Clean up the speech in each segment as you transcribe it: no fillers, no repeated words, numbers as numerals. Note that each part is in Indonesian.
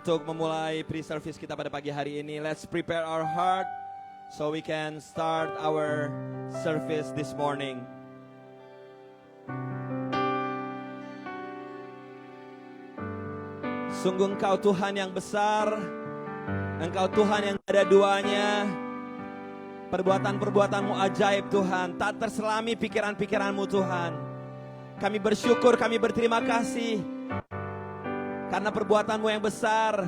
Untuk memulai pre-service kita pada pagi hari ini, let's prepare our heart so we can start our service this morning. Sungguh Engkau Tuhan yang besar, Engkau Tuhan yang ada duanya. Perbuatan-perbuatan-Mu ajaib Tuhan, tak terselami pikiran-pikiran-Mu Tuhan. Kami bersyukur, kami berterima kasih karena perbuatan-Mu yang besar.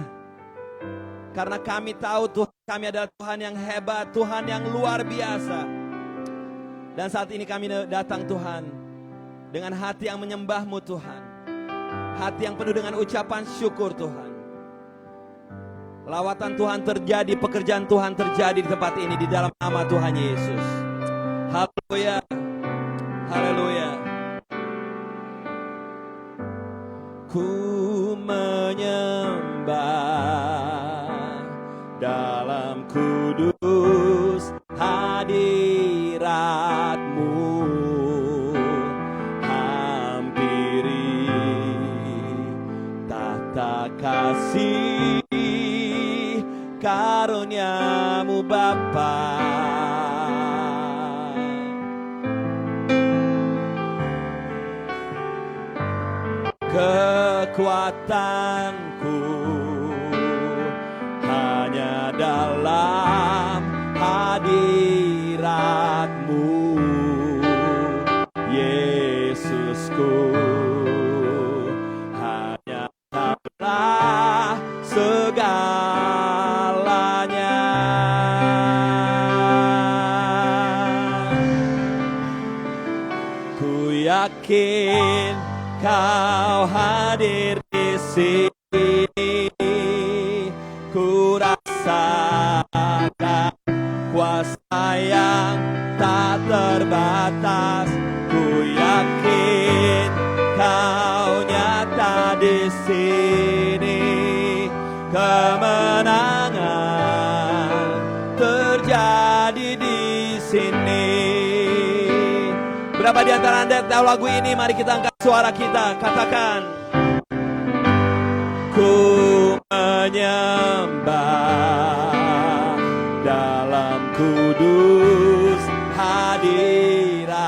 Karena kami tahu Tuhan kami adalah Tuhan yang hebat, Tuhan yang luar biasa. Dan saat ini kami datang Tuhan dengan hati yang menyembah-Mu Tuhan, hati yang penuh dengan ucapan syukur Tuhan. Lawatan Tuhan terjadi, pekerjaan Tuhan terjadi di tempat ini di dalam nama Tuhan Yesus. Haleluya. Haleluya. Ku menyembah dalam kudus hadirat-Mu, hampiri tahta kasih karunia-Mu Bapa. Kekuatanku hanya dalam hadirat-Mu, Yesusku. Hanya Kaulah segalanya. Ku yakin Kau hadir di sini, ku rasakan kuasa yang tak terbatas. Ku yakin Kau nyata di sini, kemenangan terjadi di sini. Berapa di antara Anda tahu lagu ini? Mari kita angkat suara kita, katakan. Ku menyembah dalam kudus hadirat-Mu,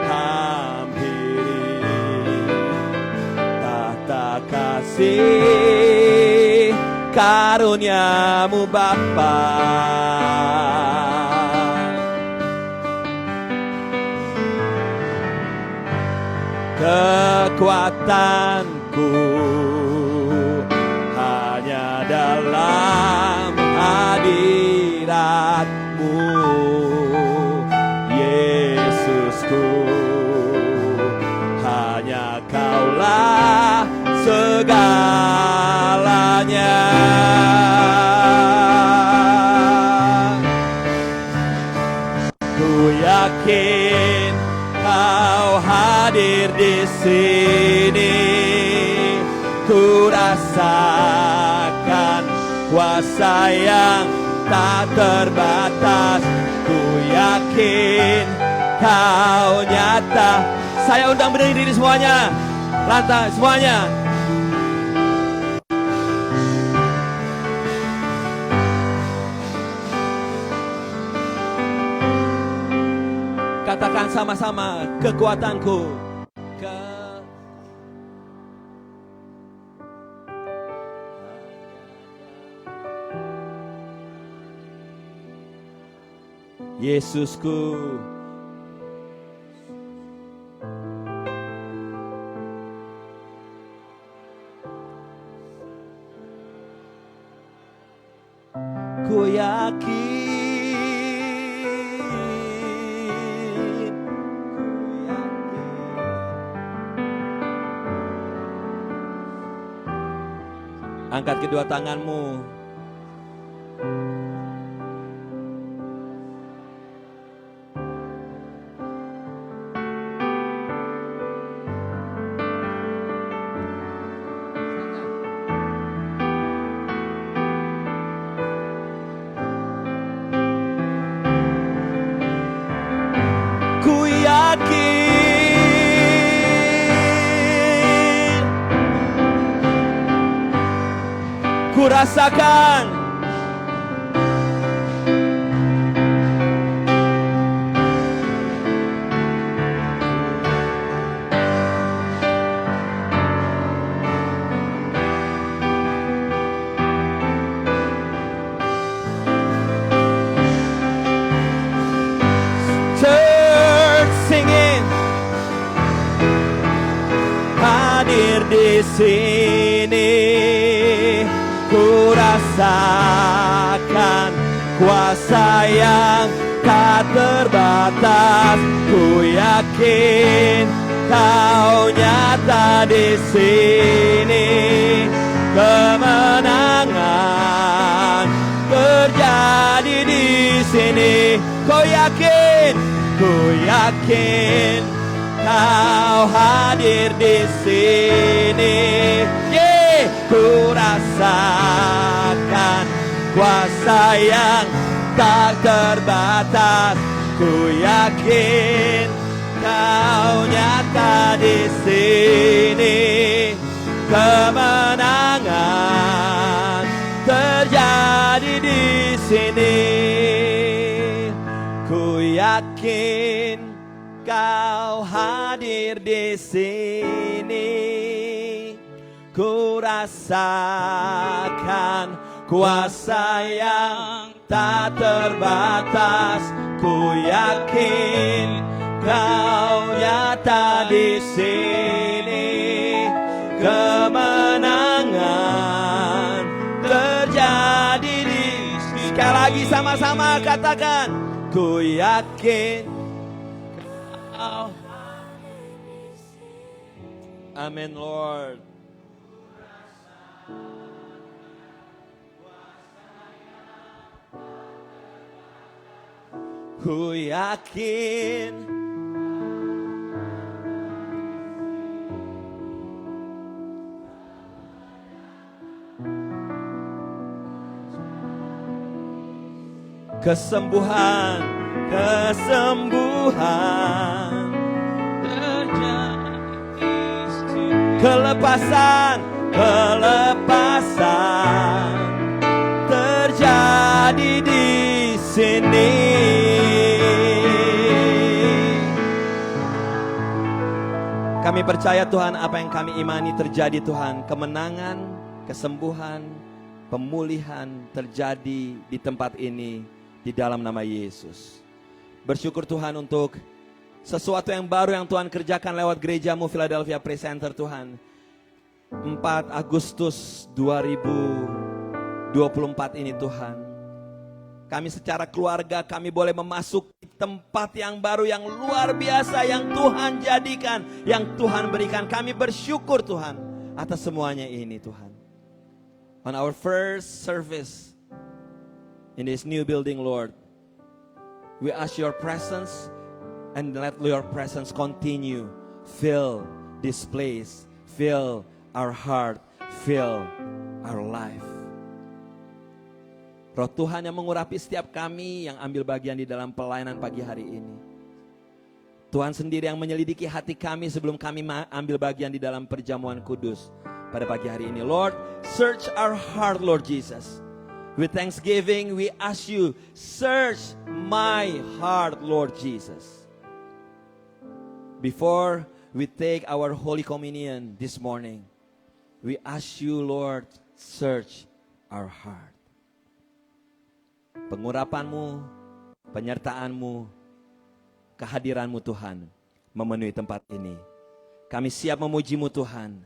hampiri tahta kasih karunia-Mu Bapa. Kekuatanku hanya dalam hadirat-Mu, Yesusku. Hanya Kaulah segalanya. Ku yakin Kau hadir di sini, ku rasakan kuasa yang tak terbatas. Ku yakin Kau nyata. Saya undang berdiri semuanya, lantai semuanya. Katakan sama-sama, kekuatanku. Yesusku. Ku yakin. Angkat kedua tanganmu. Ku yakin ku rasakan. Church singing, hadir di sini, ku rasakan kuasa yang tak terbatas. Ku yakin Kau nyata di sini, kemenangan terjadi di sini. Ku yakin Kau hadir di sini. Ku rasakan kuasa yang tak terbatas. Ku yakin Kau nyata di sini, kemenangan terjadi di sini. Ku yakin Kau hadir di sini. Ku rasakan kuasa yang tak terbatas. Ku yakin Kau nyata di sini, kemenangan terjadi di sini. Sekali lagi sama-sama katakan, ku yakin Kau. Amin, Lord. Ku yakin kesembuhan kelepasan terjadi di sini. Kami percaya Tuhan, apa yang kami imani terjadi Tuhan. Kemenangan, kesembuhan, pemulihan terjadi di tempat ini di dalam nama Yesus. Bersyukur Tuhan untuk sesuatu yang baru yang Tuhan kerjakan lewat gerejamu Philadelphia Praise Center Tuhan. 4 Agustus 2024 ini Tuhan. Kami secara keluarga kami boleh memasuki tempat yang baru, yang luar biasa, yang Tuhan jadikan, yang Tuhan berikan. Kami bersyukur Tuhan atas semuanya ini Tuhan. On our first service in this new building, Lord, we ask your presence and let your presence continue. Fill this place, fill our heart, fill our life. Roh Tuhan yang mengurapi setiap kami yang ambil bagian di dalam pelayanan pagi hari ini. Tuhan sendiri yang menyelidiki hati kami sebelum kami ambil bagian di dalam perjamuan kudus pada pagi hari ini. Lord, search our heart, Lord Jesus. With thanksgiving, we ask you, search my heart, Lord Jesus. Before we take our Holy Communion this morning, we ask you, Lord, search our heart. Pengurapan-Mu, penyertaan-Mu, kehadiran-Mu Tuhan memenuhi tempat ini. Kami siap memuji-Mu Tuhan.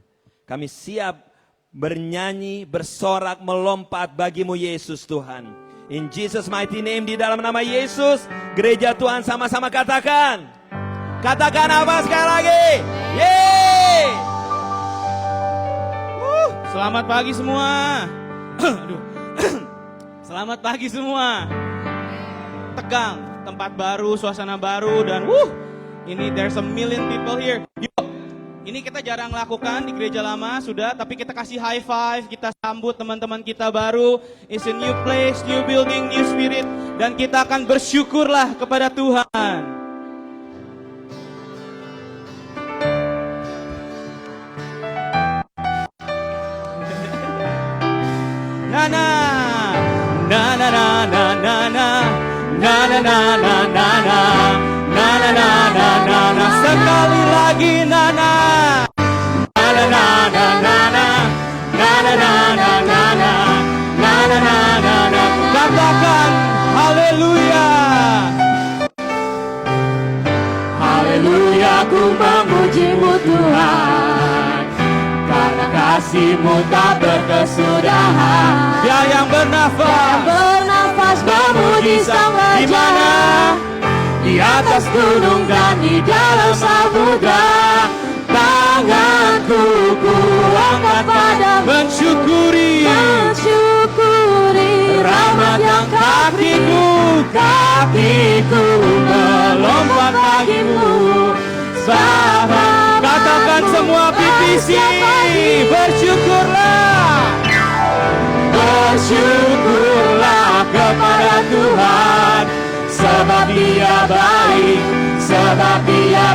Kami siap bernyanyi, bersorak, melompat bagimu Yesus Tuhan. In Jesus mighty name, di dalam nama Yesus, gereja Tuhan sama-sama katakan. Katakan apa sekali lagi? Yeay! Selamat pagi semua. Aduh. Selamat pagi semua. Tegang, tempat baru, suasana baru, dan ini there's a million people here. Yuk, ini kita jarang lakukan di gereja lama sudah, tapi kita kasih high five, kita sambut teman-teman kita baru. It's a new place, new building, new spirit, dan kita akan bersyukurlah kepada Tuhan. na na na na na na na na na na na. Sekali lagi na na na na na na na na na na na na na na na na na na. Katakan haleluya. Haleluya, ku memuji-Mu Tuhan, karena kasih-Mu tak berkesudahan. Dia yang bernafas memuji Sang Raja, di mana? di atas gunung dan di dalam samudra. Tanganku ku angkat padamu, Mensyukuri rahmat yang kakiku melompat bagimu. Sahabat, Katakan semua PPC, bersyukurlah. bersyukurlah kepada Tuhan, sebab Dia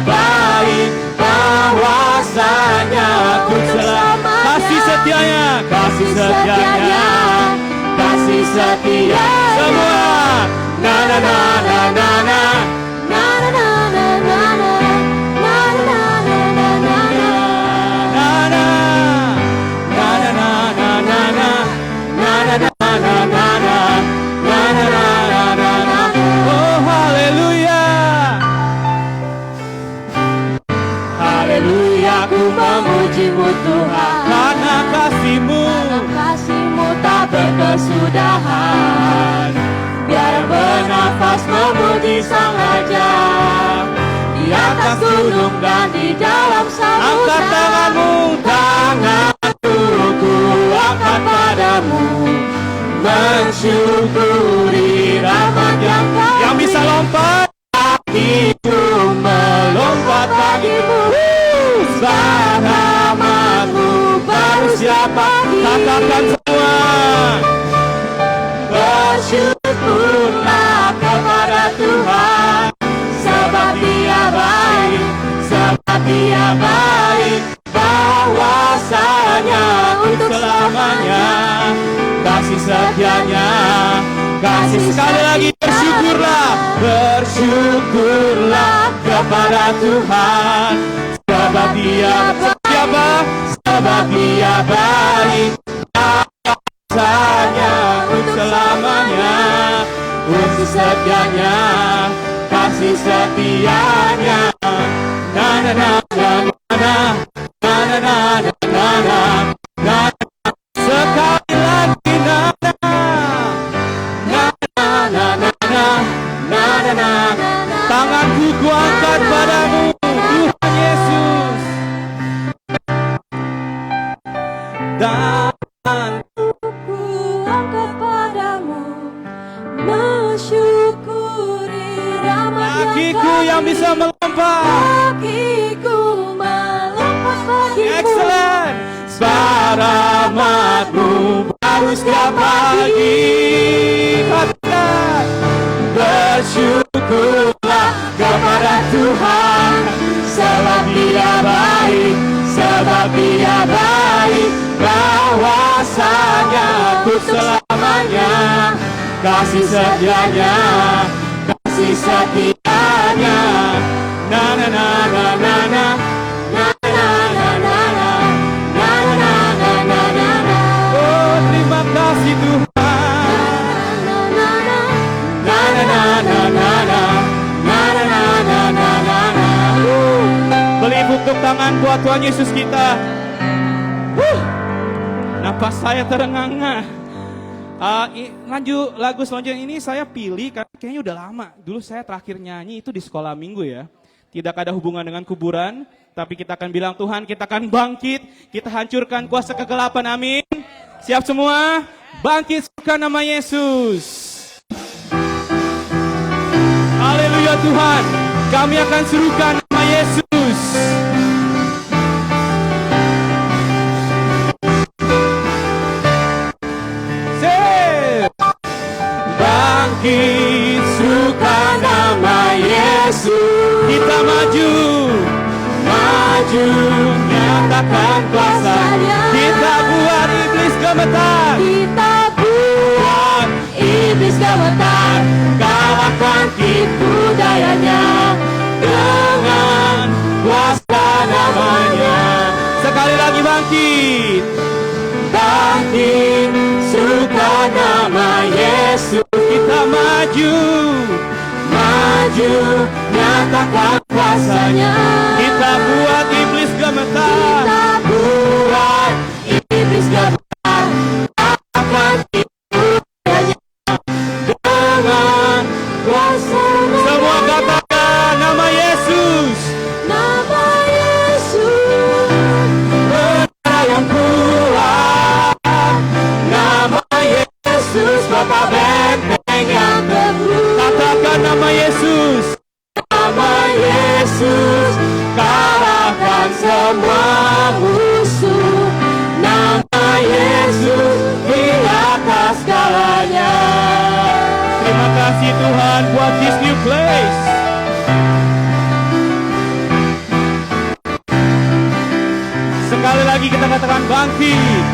baik, bahwasanya ku selamanya. Kasih setianya, Kasih setia semua. na na na na na na na na na na na na Oh haleluya. Haleluya, ku memuji-Mu Tuhan, Karena kasih-Mu kasih-Mu tak berkesudahan. Biar bernafas memuji Sang Raja, di atas gunung dan di dalam samudra. Angkat tanganmu, Tanganku ku angkat padamu, mensyukuri rahmat yang bisa lompat. kakiku melompat bagimu. Rahmat-Mu baru siapa? Katakan semua. Bersyukurlah kepada Tuhan, sebab Dia baik, bahwasanya untuk selamanya. Kasih setianya, Sekali lagi bersyukurlah kepada Tuhan, sebab Dia siapa? sebab Dia baik, bahwasanya untuk selamanya. Untuk setianya, kasih setianya. Na na na na na na na na na na na. Sekali lagi na na Na na na na na na na na. tanganku kuangkat padamu Tuhan Yesus. Dan Ku angkat padamu, mensyukuri rahmat kakiku yang bisa melompat. kakiku melompat bagimu. Excellent. Rahmat-Mu baru setiap pagi. Katakan Bersyukurlah kepada Tuhan, sebab Dia baik, bahwasanya ku selamanya. Kasih setianya, na na na na na na na na na na na na na na na na. oh terima kasih Tuhan. Beli tepuk tangan buat Tuhan Yesus kita. Napas saya terengah-engah. Lanjut lagu selanjutnya ini saya pilih karena kayaknya udah lama. Dulu saya terakhir nyanyi itu di sekolah minggu ya. Tidak ada hubungan dengan kuburan, tapi kita akan bilang Tuhan, kita akan bangkit, kita hancurkan kuasa kegelapan. Amin. Siap semua? Bangkit suka nama Yesus. Haleluya Tuhan. Kami akan serukan nama Yesus. Bangkit serukan nama Yesus. Kita maju, nyatakan kuasa-Nya. kita buat iblis gemetar. Kita buat iblis gemetar, kalahkan bangkit. Bangkit, suka nama Yesus. Kita maju, Maju, nyatakan kuasanya. kita buat iblis gemetar. Kita buat iblis gemetar. Akan hidupnya dengan kuasa Semua katakan nama Yesus. nama Yesus. Bendera yang kuat. Nama Yesus, kota benteng yang teguh. Katakan nama Yesus. Nama Yesus, kalahkan semua musuh. Nama Yesus di atas segalanya. Terima kasih Tuhan buat this new place. Sekali lagi kita katakan bangkit.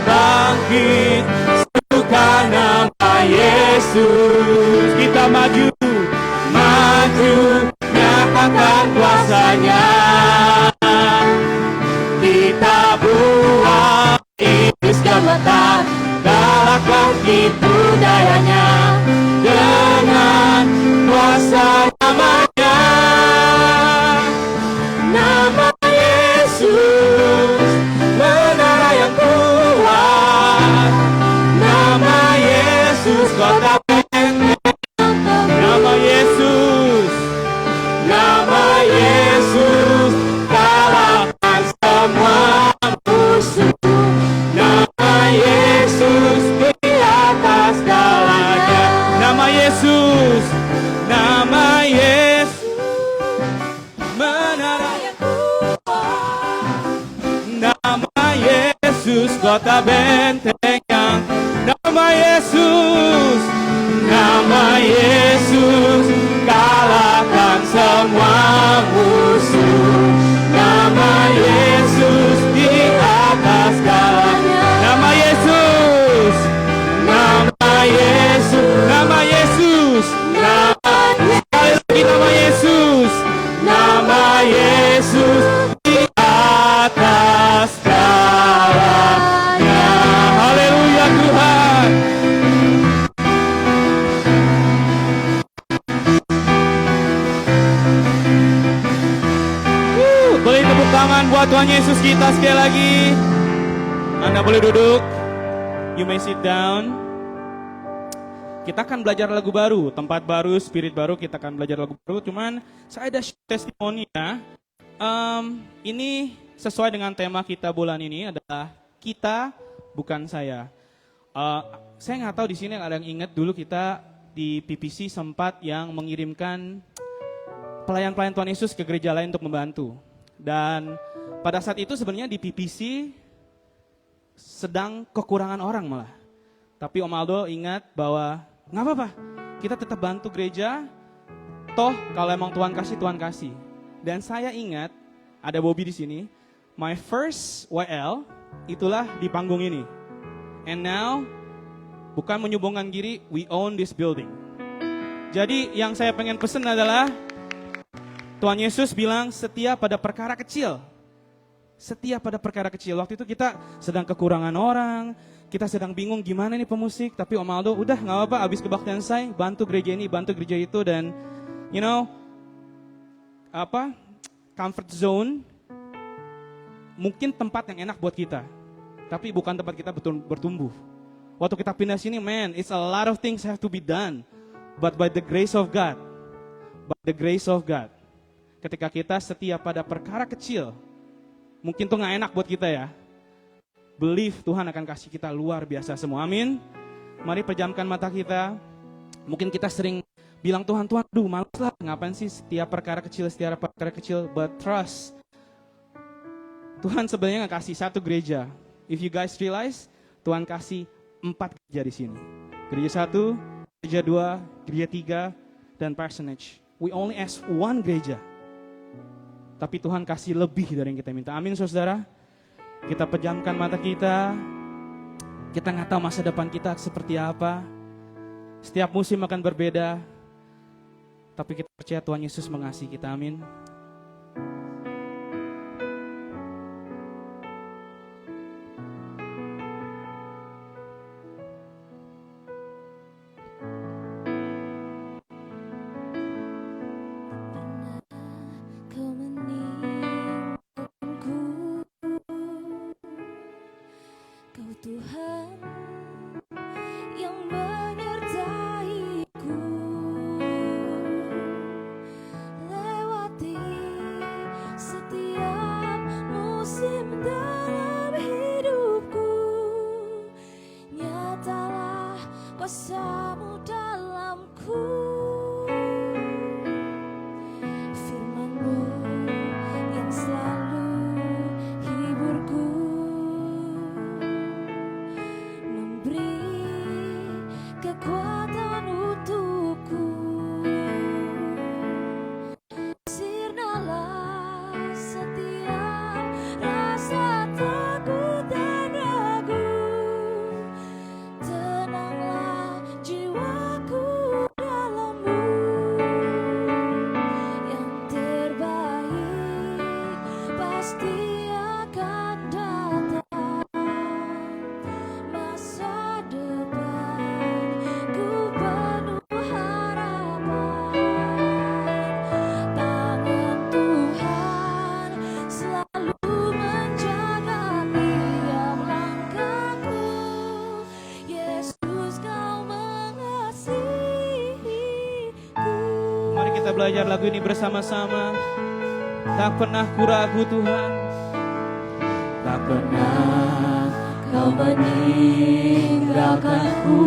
Bangkit, Suka nama Yesus. kita maju. Maju, nyatakan kuasanya. Kita buat iblis gemetar. Galakkan tipu dayanya dengan kuasa namanya. Nama Yesus, menara yang kuat. Nama Yesus, kota benteng. Nama Yesus. Nama Yesus, kalahkan semua musuh. Nama Yesus di atas segalanya. Nama Yesus. Nama Yesus. Menara yang Nama Yesus, kota benteng yang. Nama Yesus. Nama Yesus, kalahkan semua musuh. Nama Yesus di atas segalanya. Nama Yesus. Nama Yesus, Nama Yesus. nama Sekali lagi nama Yesus. Nama Yesus di atas segalanya. Haleluya Tuhan. Beri tepuk tangan buat Tuhan Yesus kita sekali lagi. Anda boleh duduk. You may sit down. Kita akan belajar lagu baru, tempat baru, spirit baru. Kita akan belajar lagu baru. Cuman saya ada testimoni ya. Ini sesuai dengan tema kita bulan ini adalah kita bukan saya. Saya nggak tahu di sini ada yang ingat dulu kita di PPC sempat yang mengirimkan pelayan-pelayan Tuhan Yesus ke gereja lain untuk membantu. Dan pada saat itu sebenarnya di PPC sedang kekurangan orang malah. Tapi Om Aldo ingat bahwa nggak apa-apa, kita tetap bantu gereja. Toh kalau emang Tuhan kasih, Tuhan kasih. Dan saya ingat ada Bobby di sini. My first YL itulah di panggung ini. And now bukan menyombongkan diri, we own this building. Jadi yang saya pengen pesen adalah Tuhan Yesus bilang setia pada perkara kecil. Setia pada perkara kecil. Waktu itu kita sedang kekurangan orang, kita sedang bingung gimana nih pemusik. Tapi Om Aldo udah gak apa-apa, abis kebaktian saya, bantu gereja ini, bantu gereja itu. Dan you know, comfort zone, mungkin tempat yang enak buat kita. Tapi bukan tempat kita bertumbuh. Waktu kita pindah sini, man, it's a lot of things have to be done. But by the grace of God, ketika kita setia pada perkara kecil, mungkin tuh gak enak buat kita ya. Believe Tuhan akan kasih kita luar biasa semua. Amin. Mari pejamkan mata kita. Mungkin kita sering bilang Tuhan, aduh malas lah. Ngapain sih setiap perkara kecil. But trust. Tuhan sebenarnya gak kasih satu gereja. If you guys realize, Tuhan kasih 4 gereja di sini. Gereja 1, gereja 2, gereja 3, dan parsonage. We only ask 1 gereja. Tapi Tuhan kasih lebih dari yang kita minta. Amin saudara. Kita pejamkan mata kita. Kita nggak tahu masa depan kita seperti apa. Setiap musim akan berbeda. Tapi kita percaya Tuhan Yesus mengasihi kita. Amin. belajar lagu ini bersama-sama. Tak pernah ku ragu Tuhan. Tak pernah Kau meninggalkanku.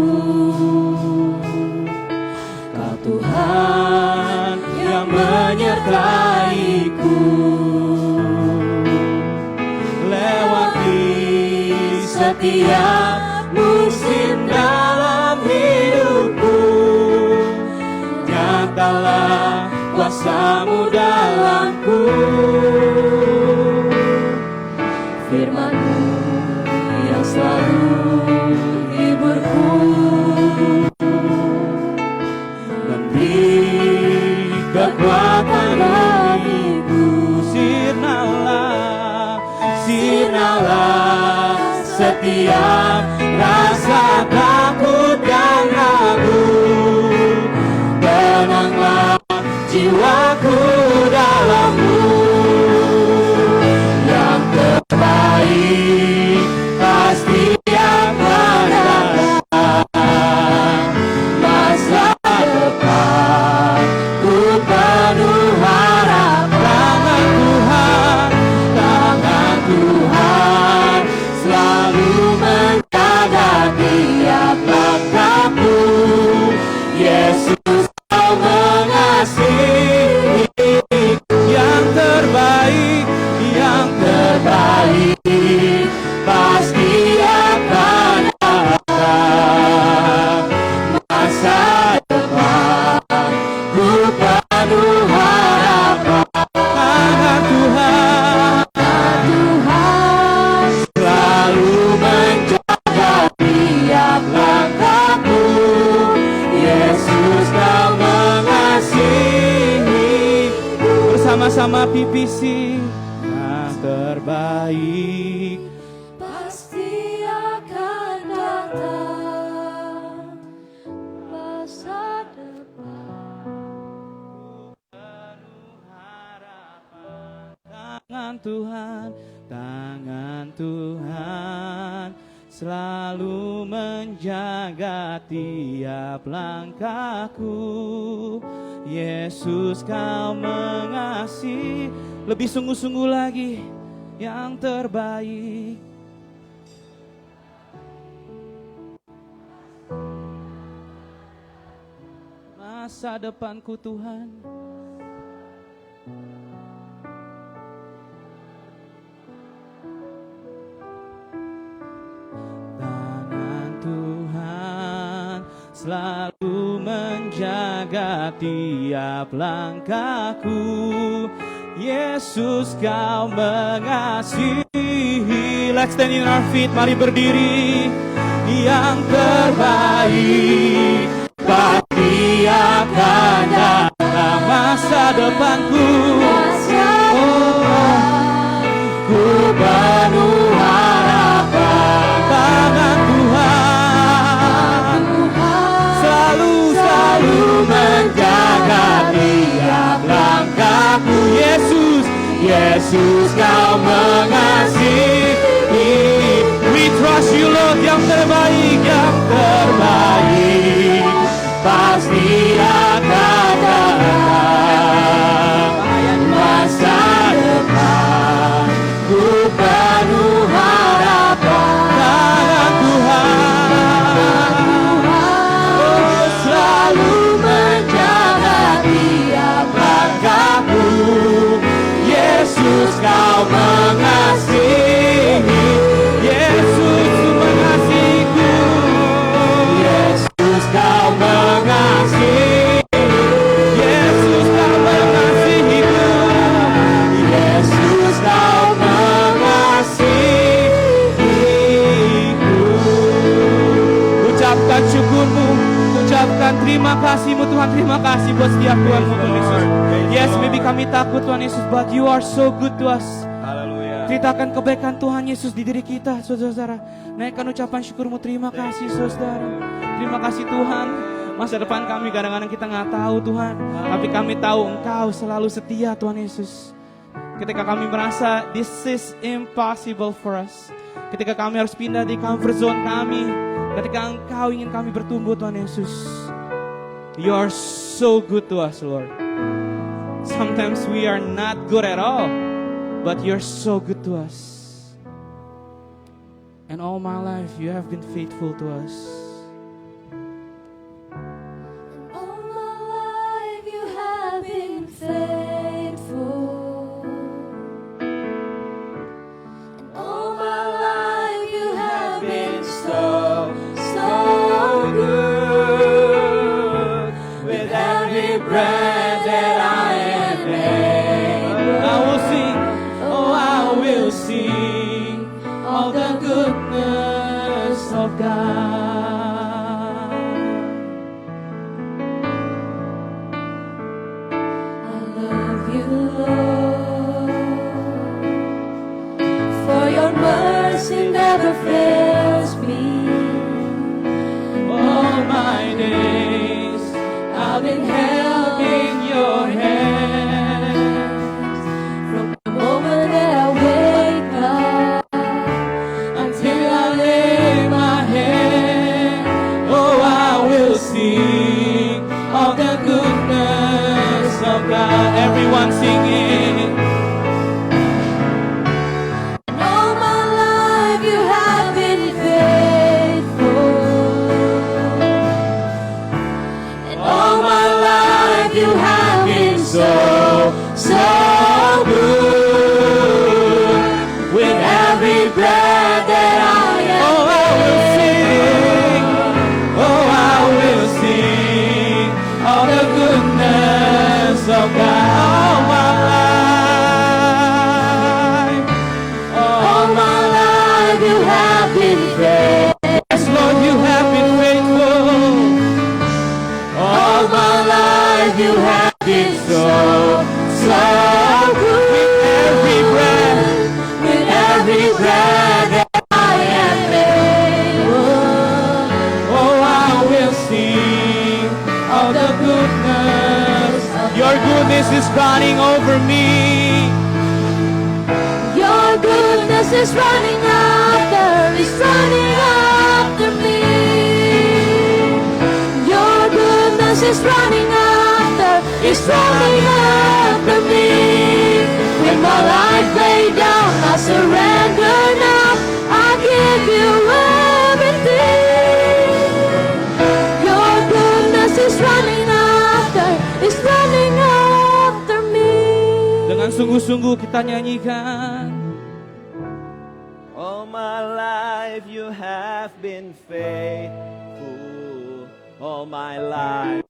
Kau Tuhan yang menyertaiku. Lewati setiap musim dalam hidupku. Nyatalah kuasa-Mu dalamku. Firman-Mu yang selalu hiburku, memberi kekuatan bagiku. Sirnalah, sirnalah setiap rasa takut dan ragu. Tenanglah jiwaku dalam-Mu. Yang terbaik pasti akan datang. Masa depan ku penuh harapan. Tangan Tuhan selalu menjaga tiap langkahku. Yesus, Kau mengasihi. Yang terbaik pasti akan datang. Masa depan ku penuh harapan. Tangan Tuhan selalu menjaga tiap langkahku. Yesus, Kau mengasihi. Bersama-sama PPC. Yang terbaik Pasti akan datang masa depan. Tangan Tuhan selalu menjaga tiap langkahku. Yesus, Kau mengasihi. Lebih sungguh-sungguh lagi. Yang terbaik masa depanku Tuhan. Tangan Tuhan selalu menjaga tiap langkahku. Yesus, Kau mengasihi. Let's stand in our feet, mari berdiri. Yang terbaik pasti akan datang. Masa depanku, ku penuh harapan. Tangan Tuhan selalu menjaga tiap langkahku. Yesus, Kau mengasihi. We trust You Lord. Yang terbaik pasti akan datang. Masa depan ku penuh harapan. Tangan Tuhan selalu menjaga tiap langkahku. Yesus, Kau mengasihi. Yesus, mengasihiku. Yesus, Kau mengasihi. Yesus, Kau mengasihiku. Yesus, Kau mengasihiku. Ucapkan syukur-Mu, ucapkan terima kasih-Mu Tuhan. Terima kasih buat setiap Tuhan-Mu Tuhan Yesus. Yes, maybe kami takut Tuhan Yesus, but You are so good to us. Haleluya. Ceritakan kebaikan Tuhan Yesus di diri kita, saudara-saudara. Naikkan ucapan syukur-Mu, terima kasih saudara. Terima kasih Tuhan. Masa depan kami kadang-kadang kita nggak tahu Tuhan, tapi kami tahu Engkau selalu setia Tuhan Yesus. Ketika kami merasa this is impossible for us, ketika kami harus pindah di comfort zone kami, ketika Engkau ingin kami bertumbuh Tuhan Yesus, You are so good to us Lord. Sometimes we are not good at all, but you're so good to us. And all my life you have been faithful to us. All my life you have been faithful. And all my life you have been so good. With every breath that I am able, I will sing, oh I will sing all the goodness of God. I love you, Lord, for your mercy never fails me. All my days I've been held in your hands. From the moment that I wake up Until I lay my head, oh I will sing of the goodness of God. Everyone singing. and all my life you have been faithful. And all my life you have been so good. With every breath that I am Oh, I will sing. Oh, I will sing of the goodness of God. All my life. all my life you have been faithful. Yes, Lord, you have been faithful. All my life you have been so good. Every breath. With every breath that I am able, Oh, I will sing of the goodness. Your goodness is running over me. your goodness is running after me. Your goodness is running after me. With my life laid down, I surrender now. I give you everything. Your goodness is running after me. Dengan sungguh-sungguh kita nyanyikan. All my life you have been faithful. All my life.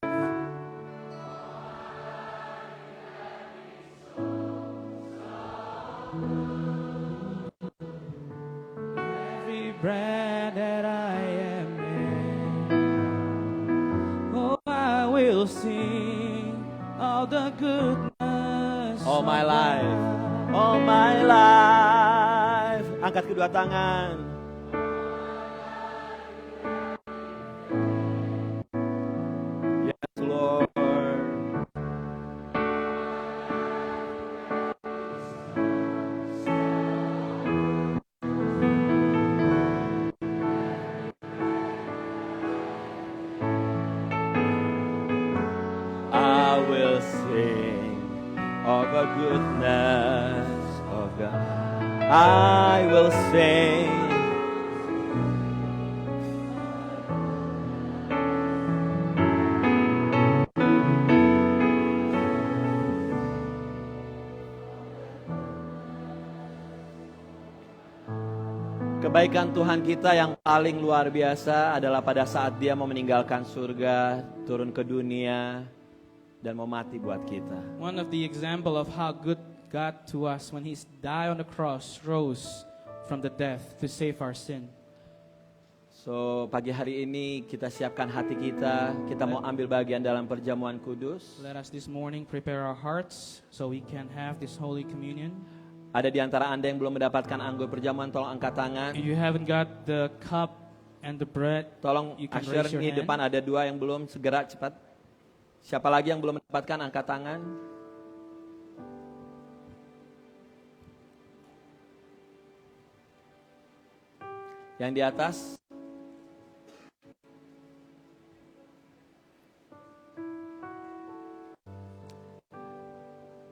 Every breath that I am in, oh, I will sing of the goodness. All my of life. God. All my life. Angkat kedua tangan. Yes, Lord. I will sing of the goodness of God. I will sing. Kebaikan Tuhan kita yang paling luar biasa adalah pada saat Dia mau meninggalkan surga, turun ke dunia, dan mau mati buat kita. One of the example of how good God to us when He died on the cross, rose from the death to save our sin. So pagi hari ini kita siapkan hati kita mau ambil bagian dalam perjamuan kudus. Let us this morning prepare our hearts so we can have this Holy Communion. Ada di antara Anda yang belum mendapatkan anggur perjamuan, tolong angkat tangan. If you haven't got the cup and the bread, Tolong you can usher raise your nih, hand. depan ada 2 yang belum, segera cepat. Siapa lagi yang belum mendapatkan, angkat tangan. Yang di atas.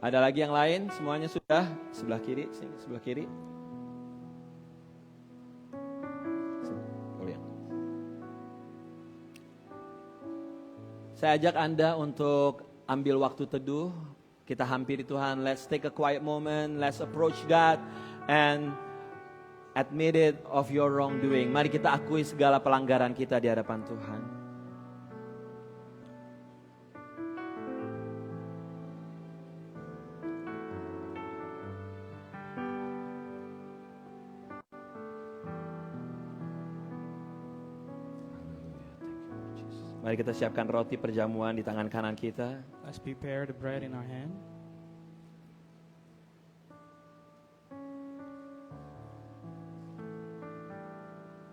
Ada lagi yang lain? Semuanya sudah? Sebelah kiri, sini, sebelah kiri. Saya ajak Anda untuk ambil waktu teduh. Kita hampiri Tuhan. Let's take a quiet moment. Let's approach God and admit it of your wrongdoing. Mari kita akui segala pelanggaran kita di hadapan Tuhan. Mari kita siapkan roti perjamuan di tangan kanan kita. Let's prepare the bread in our hand.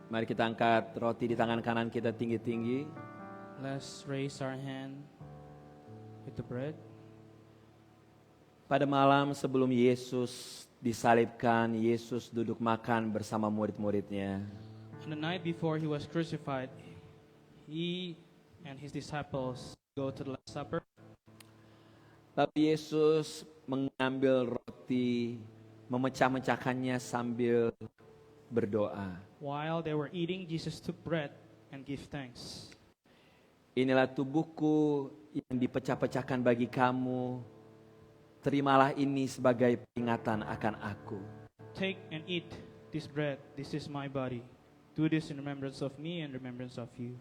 Mari kita angkat roti di tangan kanan kita tinggi-tinggi. Let's raise our hand with the bread. Pada malam sebelum Yesus disalibkan, Yesus duduk makan bersama murid-muridnya. On the night before he was crucified, he and his disciples go to the Last Supper. Lalu Yesus mengambil roti, memecah-mecahkannya sambil berdoa. While they were eating, Jesus took bread and gave thanks. Inilah tubuhku yang dipecah-pecahkan bagi kamu. Terimalah ini sebagai peringatan akan aku. Take and eat this bread. This is my body. Do this in remembrance of me and remembrance of you.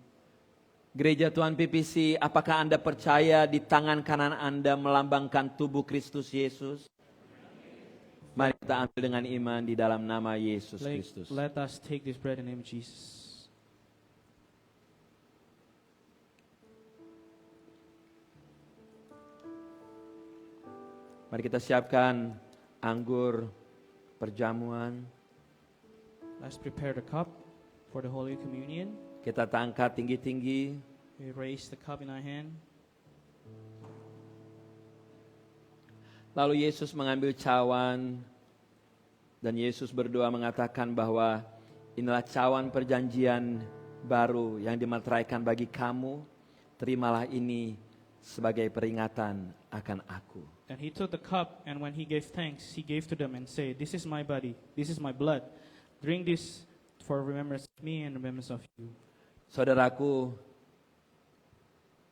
Gereja Tuhan PPC, apakah Anda percaya di tangan kanan Anda melambangkan tubuh Kristus Yesus? Mari kita ambil dengan iman di dalam nama Yesus Kristus. Let us take this bread in the name of Jesus. Mari kita siapkan anggur perjamuan. Let's prepare the cup for the Holy Communion. Kita angkat tinggi-tinggi. We raise the cup in our hand. Lalu Yesus mengambil cawan dan Yesus berdoa mengatakan bahwa inilah cawan perjanjian baru yang dimeteraikan bagi kamu. Terimalah ini sebagai peringatan akan aku. And he took the cup, and when he gave thanks, he gave to them and said, "This is my body, this is my blood. Drink this for remembrance of me and remembrance of you." Saudaraku,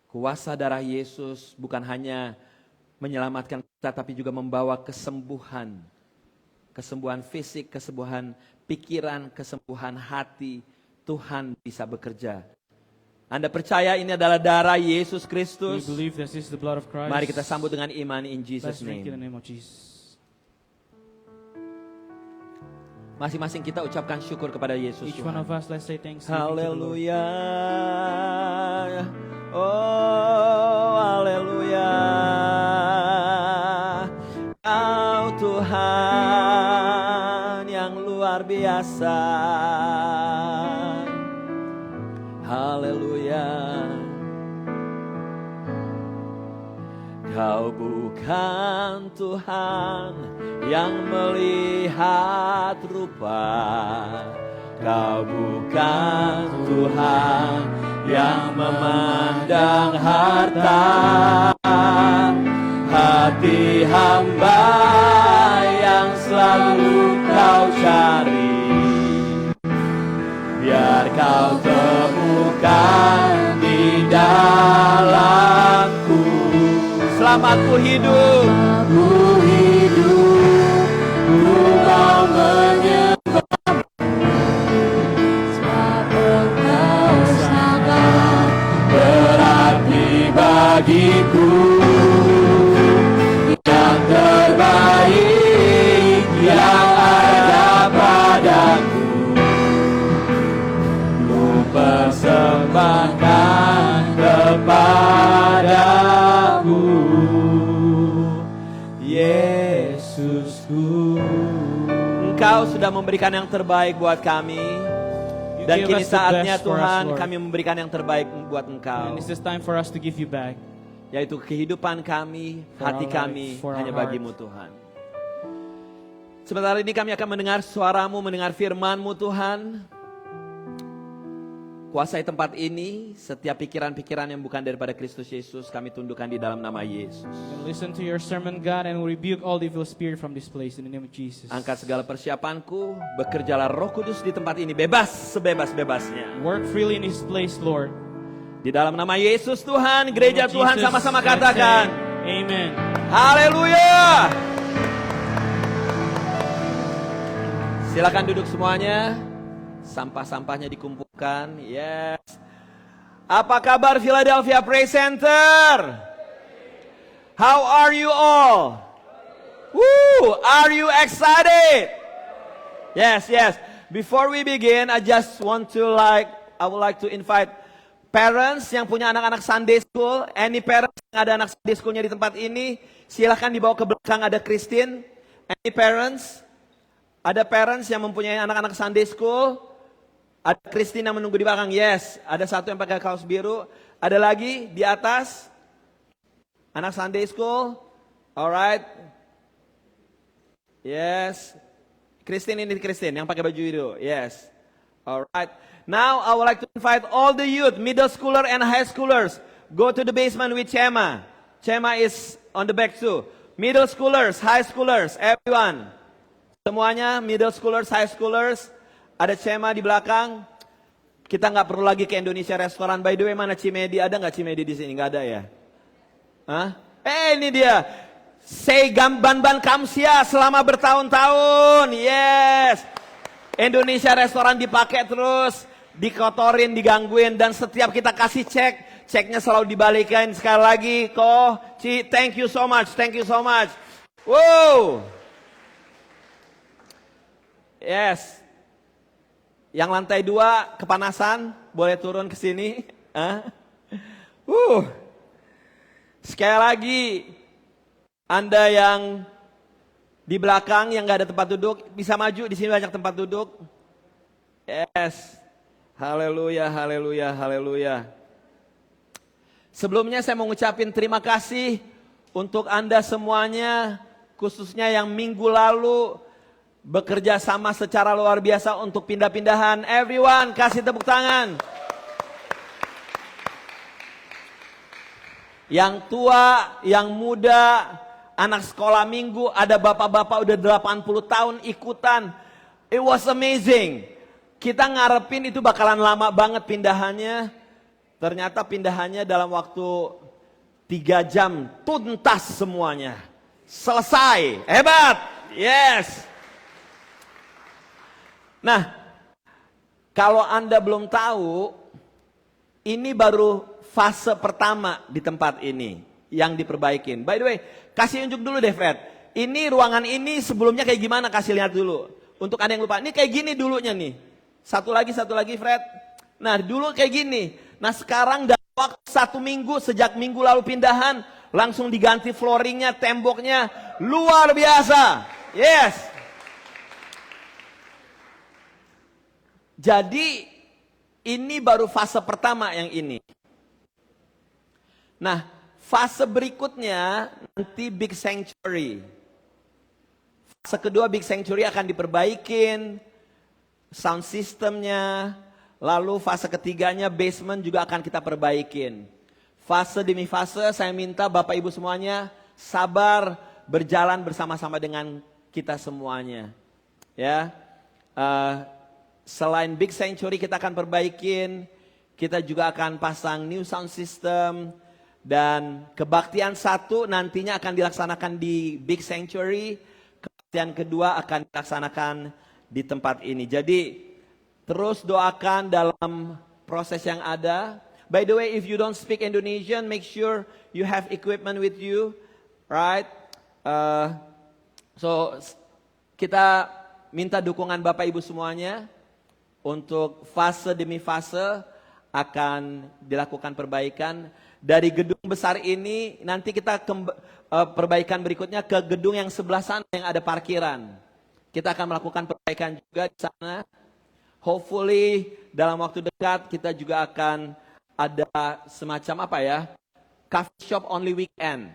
kuasa darah Yesus bukan hanya menyelamatkan kita, tapi juga membawa kesembuhan. Kesembuhan fisik, kesembuhan pikiran, kesembuhan hati. Tuhan bisa bekerja. Anda percaya ini adalah darah Yesus We Kristus? believe this is the blood of Christ. Mari kita sambut dengan iman in Jesus' Let's drink in the name. name of Jesus. Masing-masing kita ucapkan syukur kepada Yesus Each one Tuhan. of us, let's say thanks to the Lord. Haleluya. Oh, haleluya. Kau Tuhan yang luar biasa. Haleluya. Kau bukan Tuhan yang melihat rupa. Kau bukan Tuhan yang memandang harta. Hati hamba yang selalu kau cari, biar kau temukan di dalamku. Selamatku hidup, ku hidup, ku mau menyembah, sebab Engkau sangat berarti bagiku. Yang terbaik yang ada padaku, ku persembahkan kepadamu, Yesusku. Engkau sudah memberikan yang terbaik buat kami, You dan gave kini us the saatnya best for us, Tuhan Lord. kami memberikan yang terbaik buat Engkau, And it's this time for us to give you back. yaitu kehidupan kami, For hati our kami life, for hanya our bagimu Tuhan. Sebentar ini kami akan mendengar suaramu, mendengar firman-Mu Tuhan. kuasai tempat ini, setiap pikiran-pikiran yang bukan daripada Kristus Yesus kami tundukkan di dalam nama Yesus. And listen to your sermon, God, and rebuke all evil spirit from this place in the name of Jesus. Angkat segala persiapanku, bekerjalah Roh Kudus di tempat ini, bebas sebebas-bebasnya. Work freely in this place, Lord. Di dalam nama Yesus Tuhan, gereja In Tuhan Jesus, sama-sama let's say katakan, Amen. haleluya. Silakan duduk semuanya. Sampah-sampahnya dikumpulkan. Yes. Apa kabar Philadelphia Praise Center? How are you all? Woo! Are you excited? Yes, yes. Before we begin, I would like to invite parents yang punya anak-anak Sunday School. Any parents yang ada anak Sunday Schoolnya di tempat ini, silakan dibawa ke belakang, ada Christine. Any parents? Ada parents yang mempunyai anak-anak Sunday School. Ada Christine yang menunggu di belakang. Yes, ada satu yang pakai kaos biru. Ada lagi di atas. Anak Sunday School. Alright. Yes. Christine ini Christine yang pakai baju biru. Yes. Alright. Now I would like to invite all the youth, middle schooler and high schoolers. Go to the basement with Chema. Chema is on the back too. Middle schoolers, high schoolers, everyone. Semuanya middle schoolers, high schoolers. Ada Chema di belakang. Kita nggak perlu lagi ke Indonesia restoran. By the way, mana Cimedi? Ada nggak Cimedi di sini? Nggak ada ya? Hah? Ini dia. Say Ban Kamsia selama bertahun-tahun. Yes. Indonesia restoran dipakai terus, dikotorin, digangguin, dan setiap kita kasih cek, ceknya selalu dibalikin. Sekali lagi, Ci, thank you so much, thank you so much. Wow. Yes. Yang lantai 2 kepanasan, boleh turun ke sini. Sekali lagi, Anda yang di belakang yang nggak ada tempat duduk, bisa maju, di sini banyak tempat duduk. Yes. Haleluya, haleluya, haleluya. Sebelumnya saya mau ngucapin terima kasih untuk Anda semuanya, khususnya yang minggu lalu bekerja sama secara luar biasa untuk pindah-pindahan. Everyone, kasih tepuk tangan. Yang tua, yang muda, anak sekolah minggu, ada bapak-bapak udah 80 tahun ikutan. It was amazing. Kita ngarepin itu bakalan lama banget pindahannya. Ternyata pindahannya dalam waktu 3 jam tuntas semuanya. Selesai. Hebat. Yes. Nah, kalau Anda belum tahu, ini baru fase pertama di tempat ini yang diperbaikin. By the way, kasih unjuk dulu deh Fred. Ini ruangan ini sebelumnya kayak gimana, kasih lihat dulu. Untuk Anda yang lupa, ini kayak gini dulunya nih. Satu lagi Fred. Nah dulu kayak gini. Nah sekarang dalam waktu 1 minggu, sejak minggu lalu pindahan, langsung diganti flooringnya, temboknya. Luar biasa. Yes. Jadi ini baru fase pertama yang ini. Nah, fase berikutnya nanti Big Sanctuary. Fase kedua Big Sanctuary akan diperbaikin, sound systemnya. Lalu fase ketiganya basement juga akan kita perbaikin. Fase demi fase saya minta Bapak Ibu semuanya sabar berjalan bersama-sama dengan kita semuanya. Ya. Selain Big Sanctuary kita akan perbaikin, kita juga akan pasang new sound system, dan kebaktian 1 nantinya akan dilaksanakan di Big Sanctuary, kebaktian kedua akan dilaksanakan di tempat ini. Jadi terus doakan dalam proses yang ada. By the way, if you don't speak Indonesian, make sure you have equipment with you, right? So kita minta dukungan Bapak Ibu semuanya. Untuk fase demi fase akan dilakukan perbaikan. Dari gedung besar ini nanti kita perbaikan berikutnya ke gedung yang sebelah sana yang ada parkiran. Kita akan melakukan perbaikan juga di sana. Hopefully dalam waktu dekat kita juga akan ada semacam coffee shop only weekend.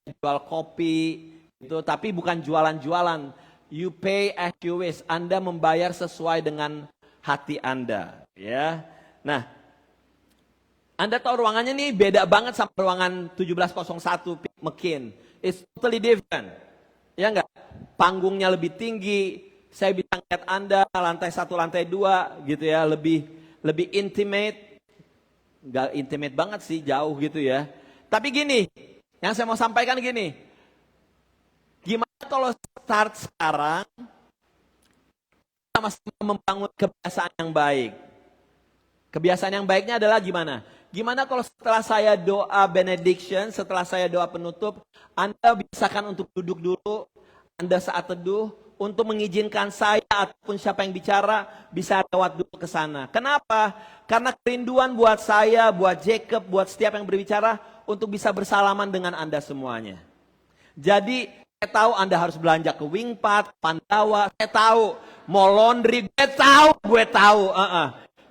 Jual kopi itu, tapi bukan jualan-jualan. You pay as you wish. Anda membayar sesuai dengan hati Anda, ya. Nah, Anda tahu ruangannya nih beda banget sama ruangan 1701 McKin. It's totally different. Ya enggak? Panggungnya lebih tinggi. Saya bisa lihat Anda lantai 1, lantai 2 gitu ya. Lebih intimate. Enggak intimate banget sih, jauh gitu ya. Tapi gini, yang saya mau sampaikan gini. Gimana kalau start sekarang sama-sama membangun kebiasaan yang baik? Kebiasaan yang baiknya adalah gimana? Gimana kalau setelah saya doa benediction, setelah saya doa penutup, Anda biasakan untuk duduk dulu, Anda saat teduh, untuk mengizinkan saya ataupun siapa yang bicara, bisa lewat dulu ke sana. Kenapa? Karena kerinduan buat saya, buat Jacob, buat setiap yang berbicara, untuk bisa bersalaman dengan Anda semuanya. Jadi, saya tahu Anda harus belanja ke Wingpad, Pandawa, saya tahu, mau laundry, gue tahu.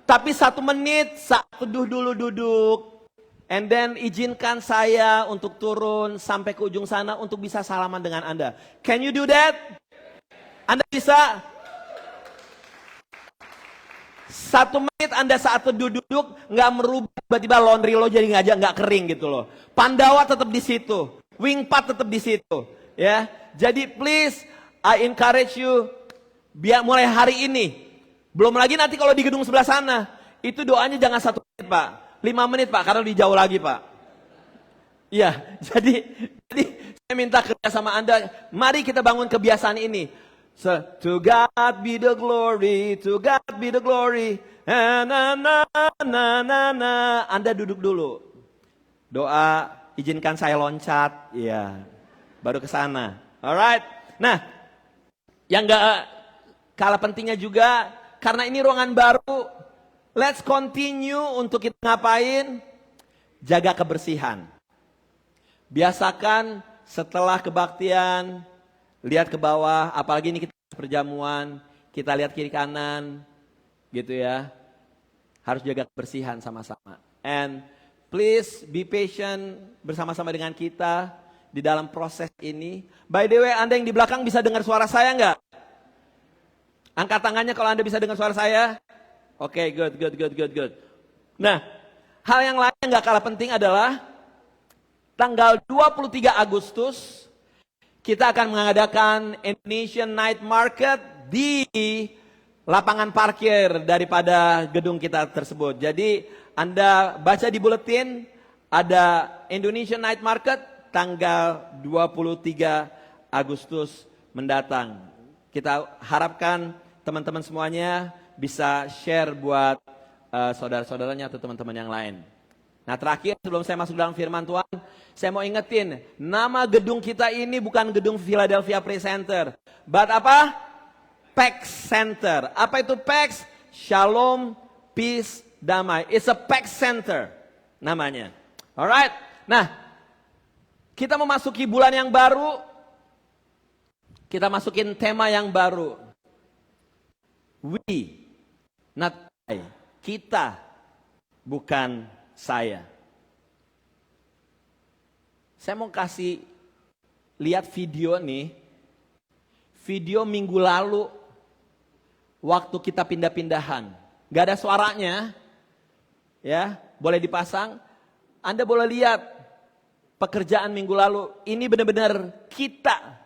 Tapi 1 menit, saat teduh dulu duduk. And then izinkan saya untuk turun sampai ke ujung sana untuk bisa salaman dengan Anda. Can you do that? Anda bisa? 1 menit Anda saat teduh duduk, nggak merubah tiba-tiba laundry lo jadi nggak kering gitu loh. Pandawa tetap di situ. Wingpad tetap di situ. Ya, jadi please, I encourage you, biar mulai hari ini. Belum lagi nanti kalau di gedung sebelah sana, itu doanya jangan 1 menit Pak, 5 menit Pak, karena lebih jauh lagi Pak. Iya, jadi saya minta kerja sama Anda, mari kita bangun kebiasaan ini. So, to God be the glory, to God be the glory. Na na na na na. Anda duduk dulu. Doa, izinkan saya loncat, ya. Baru ke sana. Alright. Nah, yang enggak kalah pentingnya juga, karena ini ruangan baru, let's continue untuk kita ngapain? Jaga kebersihan. Biasakan setelah kebaktian, lihat ke bawah, apalagi ini kita perjamuan, kita lihat kiri kanan, gitu ya. Harus jaga kebersihan sama-sama. And please be patient bersama-sama dengan kita di dalam proses ini. By the way, Anda yang di belakang bisa dengar suara saya nggak? Angkat tangannya kalau Anda bisa dengar suara saya. Oke, good. Nah, hal yang lain yang gak kalah penting adalah tanggal 23 Agustus kita akan mengadakan Indonesian Night Market di lapangan parkir daripada gedung kita tersebut. Jadi Anda baca di buletin ada Indonesian Night Market tanggal 23 Agustus mendatang. Kita harapkan teman-teman semuanya bisa share buat saudara-saudaranya atau teman-teman yang lain. Nah terakhir sebelum saya masuk dalam firman Tuhan, saya mau ingetin, nama gedung kita ini bukan gedung Philadelphia Praise Center, but apa? PAX Center. Apa itu PAX? Shalom, Peace, Damai. It's a PAX Center namanya. Alright. Nah, kita memasuki bulan yang baru, kita masukin tema yang baru. We, not I. Kita, bukan saya. Saya mau kasih lihat video nih. Video minggu lalu, waktu kita pindah-pindahan. Gak ada suaranya. Ya, boleh dipasang. Anda boleh lihat pekerjaan minggu lalu. Ini benar-benar kita.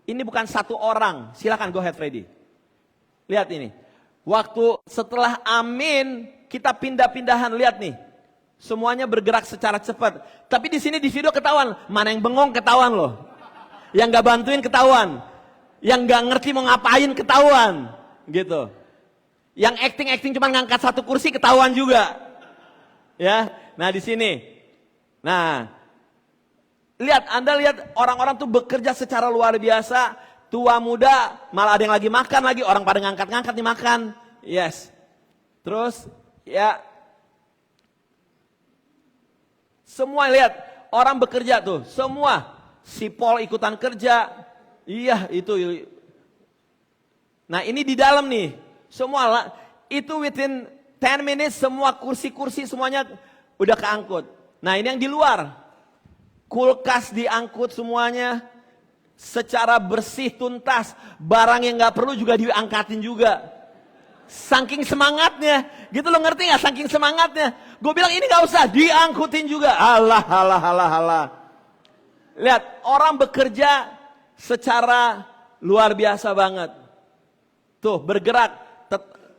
Ini bukan satu orang. Silakan go ahead Freddy. Lihat ini. Waktu setelah amin, kita pindah-pindahan, lihat nih. Semuanya bergerak secara cepat. Tapi di sini di video ketahuan, mana yang bengong ketahuan loh. Yang gak bantuin ketahuan. Yang gak ngerti mau ngapain ketahuan. Gitu. Yang acting cuma ngangkat 1 kursi ketahuan juga. Ya. Nah di sini. Nah. Anda lihat orang-orang tuh bekerja secara luar biasa. Tua muda, malah ada yang lagi makan lagi. Orang pada ngangkat-ngangkat nih makan. Yes. Terus, ya. Semua lihat, orang bekerja tuh. Semua. Si Paul ikutan kerja. Iya, itu. Nah ini di dalam nih. Semua, itu within 10 minutes, semua kursi-kursi semuanya udah keangkut. Nah ini yang di luar. Kulkas diangkut semuanya. Secara bersih tuntas, barang yang gak perlu juga diangkatin juga. Saking semangatnya. Gitu lo ngerti gak? Saking semangatnya. Gue bilang ini gak usah, diangkutin juga. Alah. Lihat, orang bekerja secara luar biasa banget. Tuh, bergerak.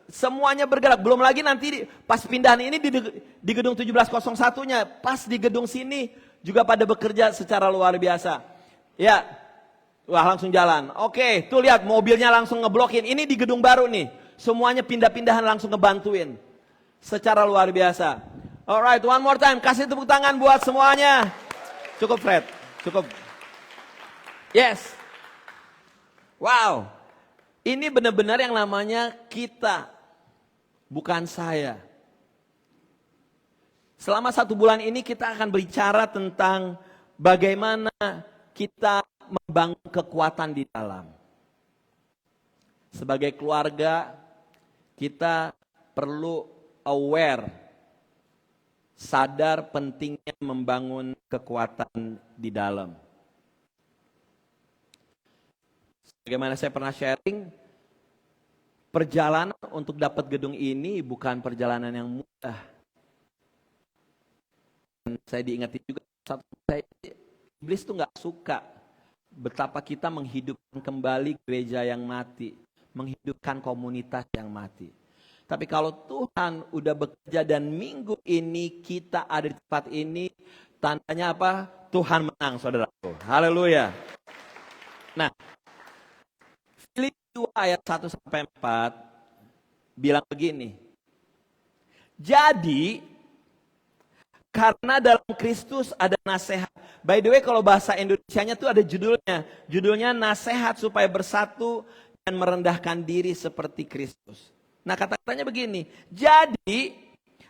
Semuanya bergerak. Belum lagi nanti pas pindahan ini di gedung 1701-nya. Pas di gedung sini juga pada bekerja secara luar biasa. Ya, wah langsung jalan. Oke, tuh lihat mobilnya langsung ngeblokin. Ini di gedung baru nih. Semuanya pindah-pindahan langsung ngebantuin. Secara luar biasa. Alright, one more time. Kasih tepuk tangan buat semuanya. Cukup Fred, cukup. Yes. Wow. Ini benar-benar yang namanya kita. Bukan saya. Selama 1 bulan ini kita akan berbicara tentang bagaimana kita membangun kekuatan di dalam. Sebagai keluarga, kita perlu aware, sadar pentingnya membangun kekuatan di dalam. Bagaimana saya pernah sharing, perjalanan untuk dapat gedung ini bukan perjalanan yang mudah. Dan saya diingati juga, iblis tuh gak suka betapa kita menghidupkan kembali gereja yang mati. Menghidupkan komunitas yang mati. Tapi kalau Tuhan udah bekerja dan minggu ini kita ada di tempat ini, tandanya apa? Tuhan menang, saudaraku. Haleluya. Nah, Filipi 2 ayat 1-4 bilang begini. Jadi, karena dalam Kristus ada nasihat. By the way, kalau bahasa Indonesianya tuh ada judulnya. Judulnya nasihat supaya bersatu dan merendahkan diri seperti Kristus. Nah, kata-katanya begini. Jadi,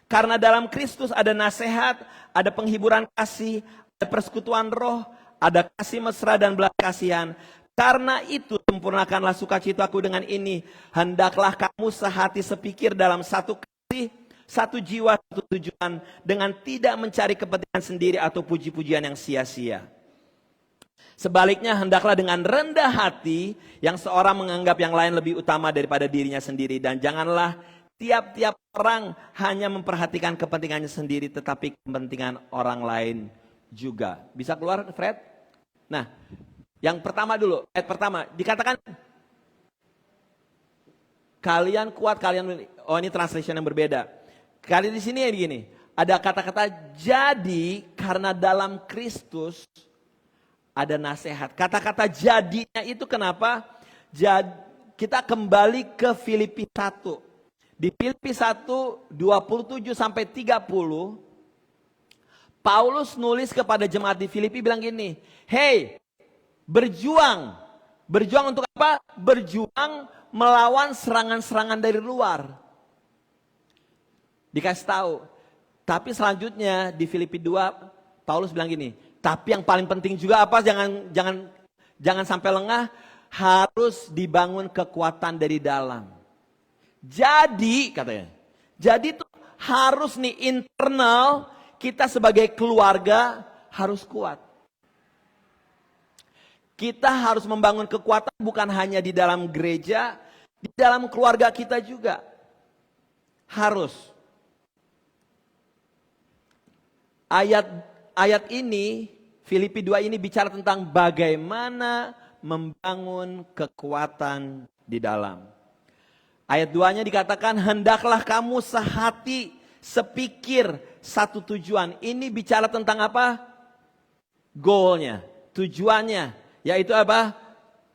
karena dalam Kristus ada nasihat, ada penghiburan kasih, ada persekutuan roh, ada kasih mesra dan belas kasihan. Karena itu, sempurnakanlah sukacitaku dengan ini. Hendaklah kamu sehati sepikir dalam satu kasih, satu jiwa, satu tujuan, dengan tidak mencari kepentingan sendiri atau puji-pujian yang sia-sia. Sebaliknya hendaklah dengan rendah hati yang seorang menganggap yang lain lebih utama daripada dirinya sendiri. Dan janganlah tiap-tiap orang hanya memperhatikan kepentingannya sendiri tetapi kepentingan orang lain juga. Bisa keluar Fred? Nah, yang pertama dulu, ayat pertama dikatakan kalian kuat, oh ini translation yang berbeda. Kali di sini ya begini, ada kata-kata jadi karena dalam Kristus ada nasihat. Kata-kata jadinya itu kenapa? Kita kembali ke Filipi 1. Di Filipi 1, 27-30, Paulus nulis kepada jemaat di Filipi bilang gini, hey, berjuang. Berjuang untuk apa? Berjuang melawan serangan-serangan dari luar. Dikasih tahu. Tapi selanjutnya di Filipi 2, Paulus bilang gini, tapi yang paling penting juga apa? Jangan sampai lengah, harus dibangun kekuatan dari dalam. Jadi katanya, jadi itu harus nih internal kita sebagai keluarga harus kuat. Kita harus membangun kekuatan bukan hanya di dalam gereja, di dalam keluarga kita juga. Harus. Ayat ini, Filipi 2 ini bicara tentang bagaimana membangun kekuatan di dalam. Ayat 2-nya dikatakan, hendaklah kamu sehati, sepikir, satu tujuan. Ini bicara tentang apa? Goalnya, tujuannya. Yaitu apa?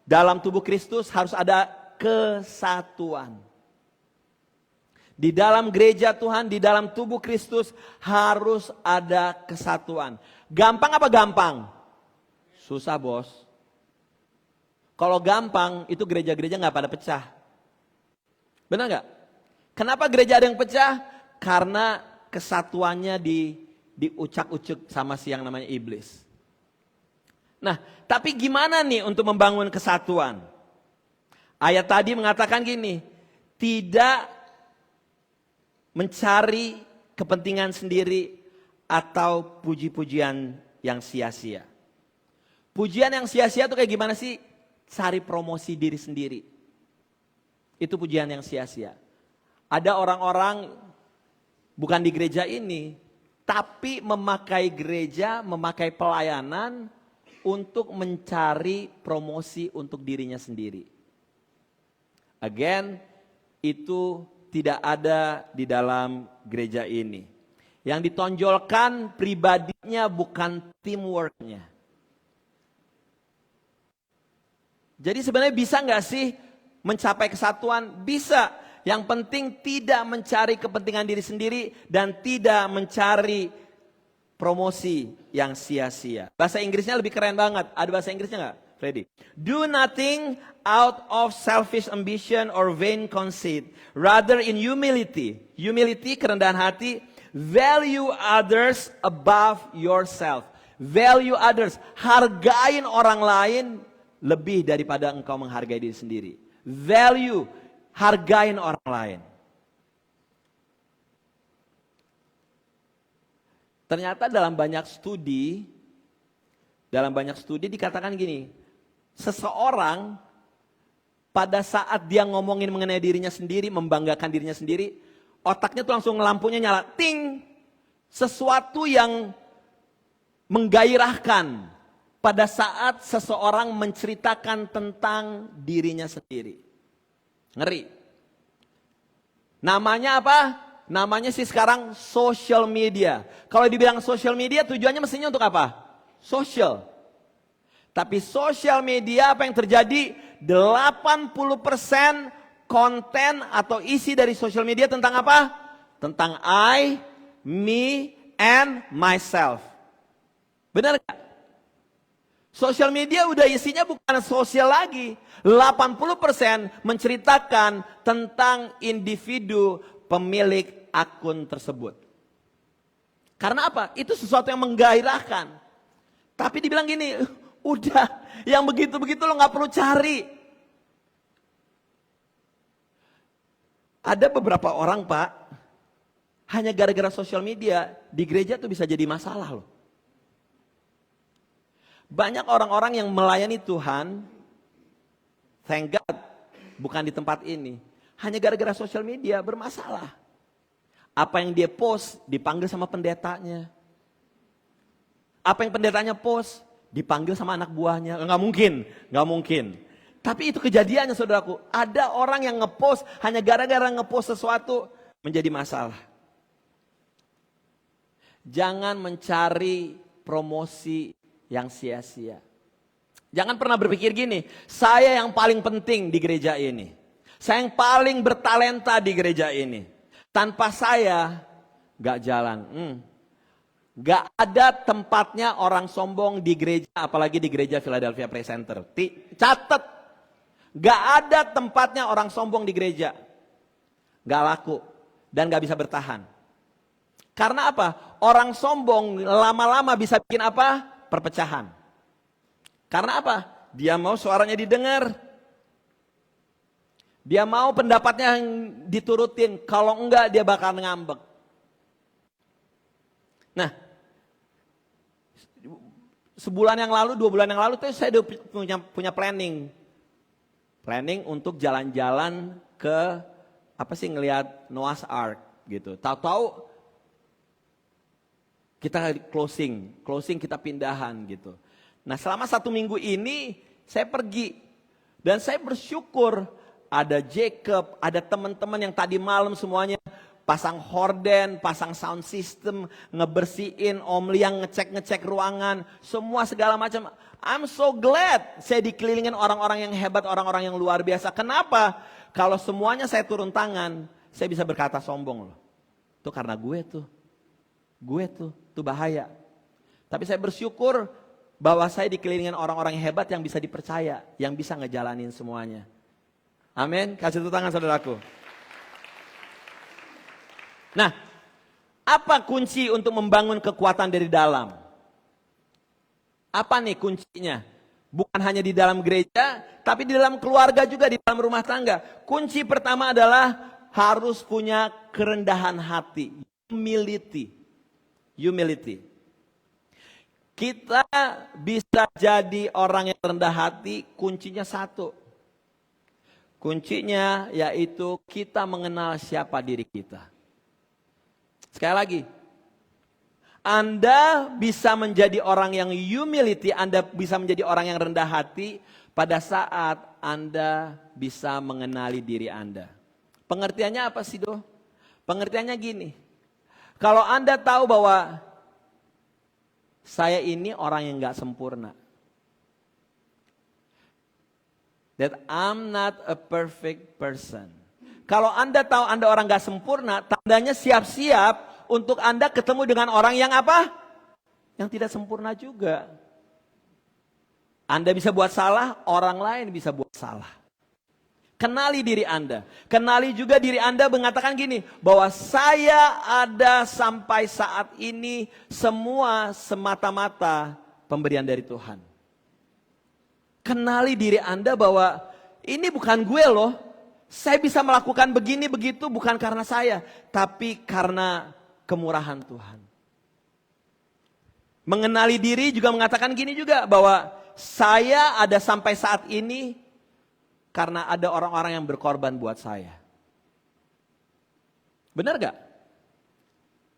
Dalam tubuh Kristus harus ada kesatuan. Di dalam gereja Tuhan, di dalam tubuh Kristus harus ada kesatuan. Gampang apa gampang? Susah bos. Kalau gampang itu gereja-gereja gak pada pecah. Benar gak? Kenapa gereja ada yang pecah? Karena kesatuannya diucak-ucuk sama si yang namanya iblis. Nah, tapi gimana nih untuk membangun kesatuan? Ayat tadi mengatakan gini, tidak mencari kepentingan sendiri atau puji-pujian yang sia-sia. Pujian yang sia-sia itu kayak gimana sih? Cari promosi diri sendiri. Itu pujian yang sia-sia. Ada orang-orang bukan di gereja ini, tapi memakai gereja, memakai pelayanan untuk mencari promosi untuk dirinya sendiri. Again, itu tidak ada di dalam gereja ini. Yang ditonjolkan pribadinya bukan teamworknya. Jadi sebenarnya bisa nggak sih mencapai kesatuan? Bisa. Yang penting tidak mencari kepentingan diri sendiri dan tidak mencari promosi yang sia-sia. Bahasa Inggrisnya lebih keren banget. Ada bahasa Inggrisnya nggak, Freddy? Do nothing out of selfish ambition or vain conceit. Rather in humility. Humility, kerendahan hati. Value others above yourself. Value others. Hargain orang lain lebih daripada engkau menghargai diri sendiri. Value, hargain orang lain. Ternyata dalam banyak studi dikatakan gini, seseorang pada saat dia ngomongin mengenai dirinya sendiri, membanggakan dirinya sendiri, otaknya tuh langsung lampunya nyala, ting, sesuatu yang menggairahkan pada saat seseorang menceritakan tentang dirinya sendiri. Ngeri. Namanya apa? Namanya sih sekarang social media. Kalau dibilang social media tujuannya mestinya untuk apa? Social. Tapi social media apa yang terjadi? 80% konten atau isi dari social media tentang apa? Tentang I, me, and myself. Benar gak? Social media udah isinya bukan sosial lagi. 80% menceritakan tentang individu pemilik akun tersebut. Karena apa? Itu sesuatu yang menggairahkan. Tapi dibilang gini, udah yang begitu-begitu lo gak perlu cari. Ada beberapa orang Pak, hanya gara-gara sosial media di gereja tuh bisa jadi masalah loh. Banyak orang-orang yang melayani Tuhan, thank God, bukan di tempat ini. Hanya gara-gara sosial media bermasalah. Apa yang dia post dipanggil sama pendetanya. Apa yang pendetanya post dipanggil sama anak buahnya. Nggak mungkin. Tapi itu kejadiannya saudaraku. Ada orang yang ngepost hanya gara-gara ngepost sesuatu menjadi masalah. Jangan mencari promosi yang sia-sia. Jangan pernah berpikir gini, saya yang paling penting di gereja ini. Saya yang paling bertalenta di gereja ini. Tanpa saya, gak jalan. Gak ada tempatnya orang sombong di gereja, apalagi di gereja Philadelphia Praise Center. Catat, gak ada tempatnya orang sombong di gereja. Gak laku dan gak bisa bertahan. Karena apa? Orang sombong lama-lama bisa bikin apa? Perpecahan. Karena apa? Dia mau suaranya didengar. Dia mau pendapatnya yang diturutin. Kalau enggak dia bakal ngambek. Nah, sebulan yang lalu, 2 bulan yang lalu tuh saya udah punya planning. Planning untuk jalan-jalan ke ngelihat Noah's Ark gitu. Tahu-tahu kita closing kita pindahan gitu. Nah selama 1 minggu ini saya pergi dan saya bersyukur ada Jacob, ada teman-teman yang tadi malam semuanya pasang horden, pasang sound system, ngebersihin, Om Liang ngecek ruangan, semua segala macam. I'm so glad saya dikelilingin orang-orang yang hebat, orang-orang yang luar biasa. Kenapa? Kalau semuanya saya turun tangan, saya bisa berkata sombong loh. Itu karena gue tuh bahaya. Tapi saya bersyukur bahwa saya dikelilingin orang-orang yang hebat yang bisa dipercaya, yang bisa ngejalanin semuanya. Amin. Kasih tepuk tangan saudaraku. Nah, apa kunci untuk membangun kekuatan dari dalam? Apa nih kuncinya? Bukan hanya di dalam gereja, tapi di dalam keluarga juga, di dalam rumah tangga. Kunci pertama adalah harus punya kerendahan hati, humility. Kita bisa jadi orang yang rendah hati, kuncinya satu. Kuncinya yaitu kita mengenal siapa diri kita. Sekali lagi, Anda bisa menjadi orang yang humility, Anda bisa menjadi orang yang rendah hati pada saat Anda bisa mengenali diri Anda. Pengertiannya apa sih, Do? Pengertiannya gini. Kalau Anda tahu bahwa saya ini orang yang gak sempurna. That I'm not a perfect person. Kalau Anda tahu Anda orang gak sempurna, tandanya siap-siap untuk Anda ketemu dengan orang yang apa? Yang tidak sempurna juga. Anda bisa buat salah, orang lain bisa buat salah. Kenali diri Anda. Kenali juga diri Anda mengatakan gini, bahwa saya ada sampai saat ini semua semata-mata pemberian dari Tuhan. Kenali diri Anda bahwa ini bukan gue loh. Saya bisa melakukan begini begitu bukan karena saya, tapi karena kemurahan Tuhan. Mengenali diri juga mengatakan gini juga, bahwa saya ada sampai saat ini karena ada orang-orang yang berkorban buat saya. Benar gak?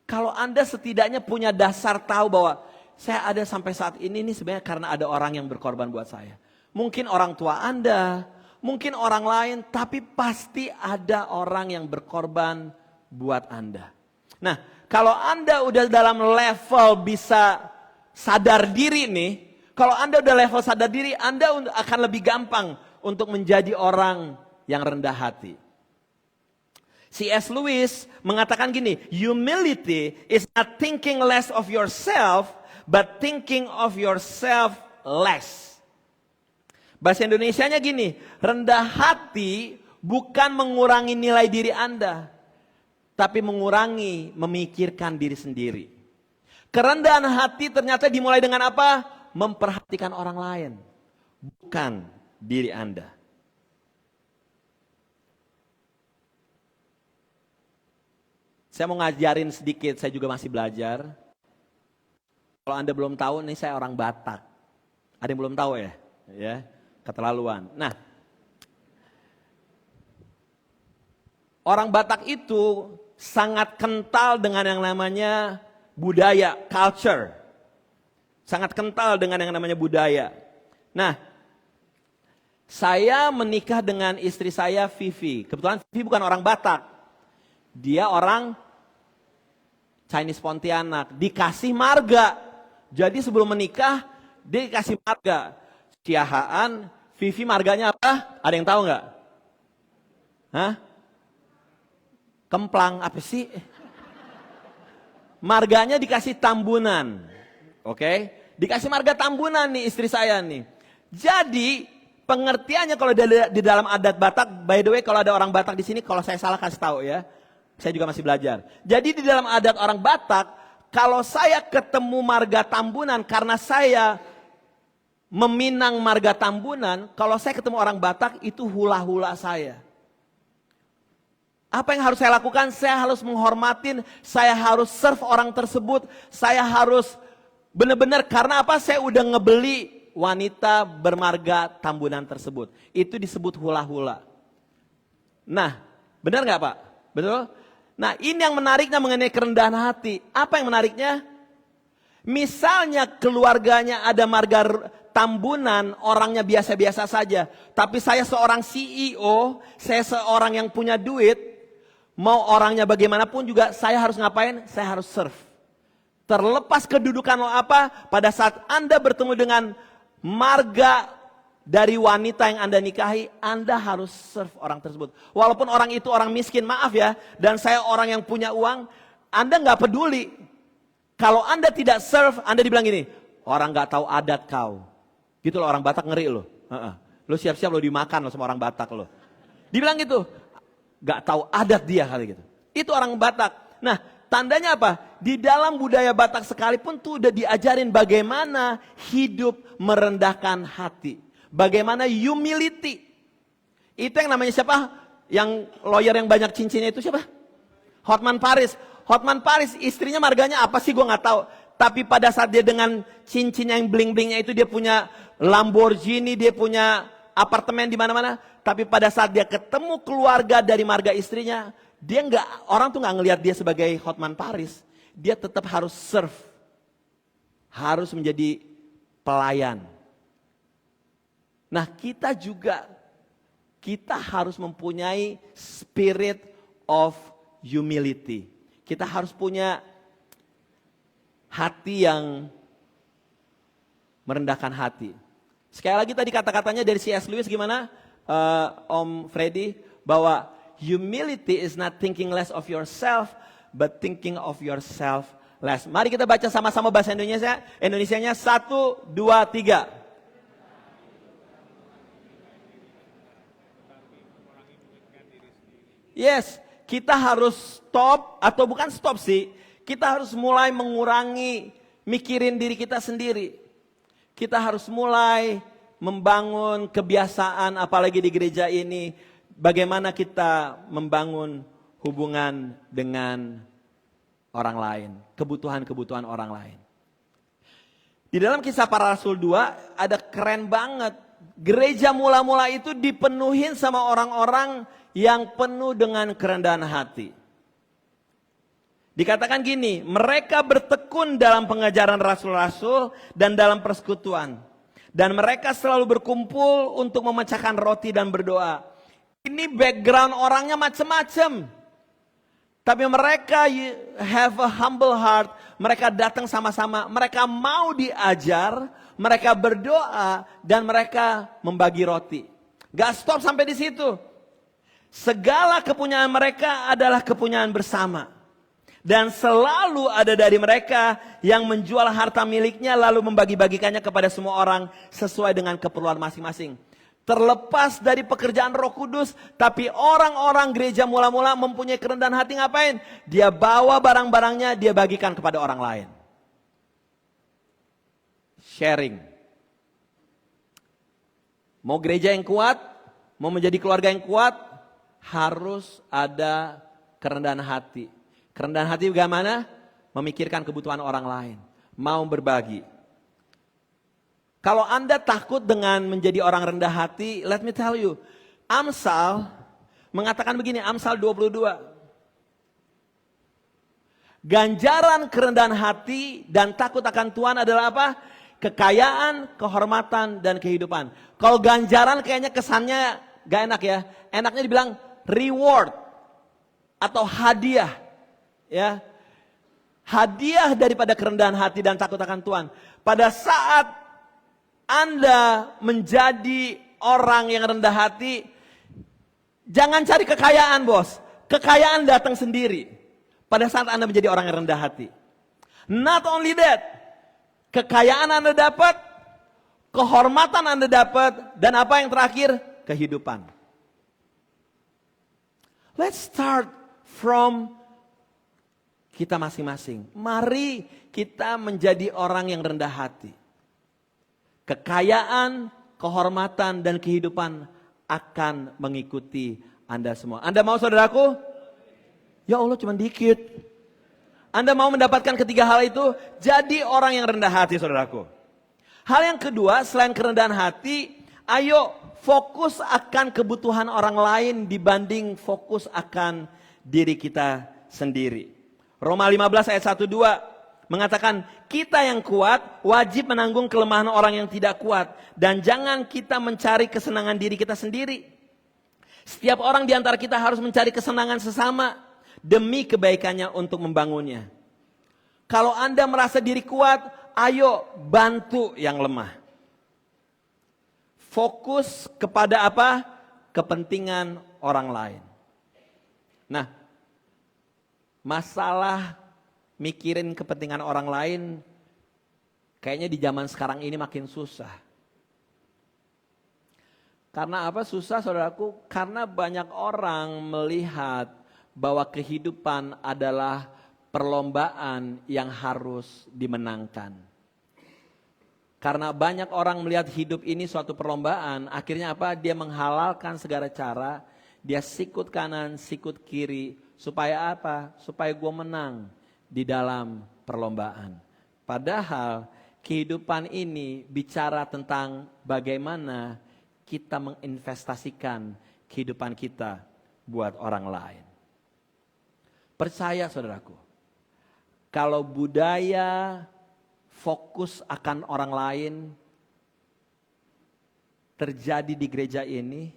Kalau Anda setidaknya punya dasar tahu bahwa saya ada sampai saat ini sebenarnya karena ada orang yang berkorban buat saya. Mungkin orang tua Anda, mungkin orang lain, tapi pasti ada orang yang berkorban buat Anda. Nah, kalau Anda udah dalam level bisa sadar diri nih, kalau Anda udah level sadar diri, Anda akan lebih gampang untuk menjadi orang yang rendah hati. C.S. Lewis mengatakan gini, humility is not thinking less of yourself, but thinking of yourself less. Bahasa Indonesianya gini, rendah hati bukan mengurangi nilai diri Anda, tapi mengurangi memikirkan diri sendiri. Kerendahan hati ternyata dimulai dengan apa? Memperhatikan orang lain, bukan diri Anda. Saya mau ngajarin sedikit, saya juga masih belajar. Kalau Anda belum tahu, nih saya orang Batak. Ada yang belum tahu ya? Ya. Keterlaluan. Nah, orang Batak itu sangat kental dengan yang namanya budaya, culture. Sangat kental dengan yang namanya budaya. Nah, saya menikah dengan istri saya, Vivi. Kebetulan Vivi bukan orang Batak. Dia orang Chinese Pontianak. Dikasih marga. Jadi sebelum menikah, dia dikasih marga. Siahaan, Vivi marganya apa? Ada yang tahu nggak? Hah? Kemplang apa sih? Marganya dikasih Tambunan. Oke? Dikasih marga Tambunan nih istri saya nih. Jadi pengertiannya kalau di dalam adat Batak, by the way kalau ada orang Batak di sini, kalau saya salah kasih tahu ya. Saya juga masih belajar. Jadi di dalam adat orang Batak, kalau saya ketemu marga Tambunan karena saya meminang marga Tambunan, kalau saya ketemu orang Batak itu hula-hula saya. Apa yang harus saya lakukan? Saya harus menghormatin, saya harus serve orang tersebut, saya harus benar-benar karena apa? Saya udah ngebeli wanita bermarga Tambunan tersebut. Itu disebut hula-hula. Nah, benar nggak Pak? Betul? Nah, ini yang menariknya mengenai kerendahan hati. Apa yang menariknya? Misalnya keluarganya ada marga Tambunan, orangnya biasa-biasa saja. Tapi saya seorang CEO, saya seorang yang punya duit, mau orangnya bagaimanapun juga saya harus ngapain? Saya harus serve. Terlepas kedudukan lo apa, pada saat Anda bertemu dengan marga dari wanita yang Anda nikahi, Anda harus serve orang tersebut. Walaupun orang itu orang miskin, maaf ya, dan saya orang yang punya uang, Anda nggak peduli. Kalau Anda tidak serve, Anda dibilang gini, orang nggak tahu adat kau. Gitu loh, orang Batak ngeri loh. Lo siap-siap lo dimakan lo sama orang Batak lo. Dibilang gitu, nggak tahu adat dia kali gitu. Itu orang Batak. Nah, tandanya apa? Di dalam budaya Batak sekalipun tuh udah diajarin bagaimana hidup merendahkan hati. Bagaimana humility. Itu yang namanya siapa? Yang lawyer yang banyak cincinnya itu siapa? Hotman Paris. Hotman Paris istrinya marganya apa sih gue nggak tahu. Tapi pada saat dia dengan cincin yang bling-blingnya itu dia punya Lamborghini, dia punya apartemen di mana-mana. Tapi pada saat dia ketemu keluarga dari marga istrinya, orang tuh nggak ngelihat dia sebagai Hotman Paris. Dia tetap harus serve, harus menjadi pelayan. Nah, kita harus mempunyai spirit of humility. Kita harus punya hati yang merendahkan hati. Sekali lagi tadi kata-katanya dari C.S. Lewis gimana, Om Freddy? Bahwa humility is not thinking less of yourself, but thinking of yourself less. Mari kita baca sama-sama bahasa Indonesia. Indonesianya 1, 2, 3. Yes, kita harus stop, atau bukan stop sih, kita harus mulai mengurangi mikirin diri kita sendiri. Kita harus mulai membangun kebiasaan, apalagi di gereja ini, bagaimana kita membangun hubungan dengan orang lain, kebutuhan-kebutuhan orang lain. Di dalam Kisah Para Rasul 2 ada keren banget. Gereja mula-mula itu dipenuhin sama orang-orang yang penuh dengan kerendahan hati. Dikatakan gini, mereka bertekun dalam pengajaran rasul-rasul dan dalam persekutuan. Dan mereka selalu berkumpul untuk memecahkan roti dan berdoa. Ini background orangnya macam-macam. Tapi mereka have a humble heart. Mereka datang sama-sama. Mereka mau diajar. Mereka berdoa. Dan mereka membagi roti. Gak stop sampai di situ. Segala kepunyaan mereka adalah kepunyaan bersama. Dan selalu ada dari mereka yang menjual harta miliknya lalu membagi-bagikannya kepada semua orang sesuai dengan keperluan masing-masing. Terlepas dari pekerjaan Roh Kudus, tapi orang-orang gereja mula-mula mempunyai kerendahan hati ngapain? Dia bawa barang-barangnya, dia bagikan kepada orang lain. Sharing. Mau gereja yang kuat, mau menjadi keluarga yang kuat, harus ada kerendahan hati. Kerendahan hati bagaimana? Memikirkan kebutuhan orang lain. Mau berbagi. Kalau Anda takut dengan menjadi orang rendah hati, let me tell you. Amsal mengatakan begini, Amsal 22. Ganjaran kerendahan hati dan takut akan Tuhan adalah apa? Kekayaan, kehormatan, dan kehidupan. Kalau ganjaran kayaknya kesannya gak enak ya. Enaknya dibilang reward atau hadiah. Ya, hadiah daripada kerendahan hati dan takut akan Tuhan. Pada saat Anda menjadi orang yang rendah hati, jangan cari kekayaan, bos. Kekayaan datang sendiri. Pada saat Anda menjadi orang yang rendah hati. Not only that, kekayaan Anda dapat, kehormatan Anda dapat, dan apa yang terakhir? Kehidupan. Let's start from kita masing-masing. Mari kita menjadi orang yang rendah hati. Kekayaan, kehormatan, dan kehidupan akan mengikuti Anda semua. Anda mau, saudaraku? Ya Allah, cuma dikit. Anda mau mendapatkan ketiga hal itu? Jadi orang yang rendah hati, saudaraku. Hal yang kedua, selain kerendahan hati, ayo fokus akan kebutuhan orang lain dibanding fokus akan diri kita sendiri. Roma 15 ayat 1-2 mengatakan, kita yang kuat wajib menanggung kelemahan orang yang tidak kuat. Dan jangan kita mencari kesenangan diri kita sendiri. Setiap orang di antara kita harus mencari kesenangan sesama demi kebaikannya untuk membangunnya. Kalau Anda merasa diri kuat, ayo bantu yang lemah. Fokus kepada apa? Kepentingan orang lain. Nah, masalah mikirin kepentingan orang lain kayaknya di zaman sekarang ini makin susah. Karena apa susah, saudaraku? Karena banyak orang melihat bahwa kehidupan adalah perlombaan yang harus dimenangkan. Karena banyak orang melihat hidup ini suatu perlombaan, akhirnya apa? Dia menghalalkan segala cara, dia sikut kanan, sikut kiri. Supaya apa? Supaya gue menang di dalam perlombaan. Padahal kehidupan ini bicara tentang bagaimana kita menginvestasikan kehidupan kita buat orang lain. Percaya saudaraku, kalau budaya fokus akan orang lain terjadi di gereja ini,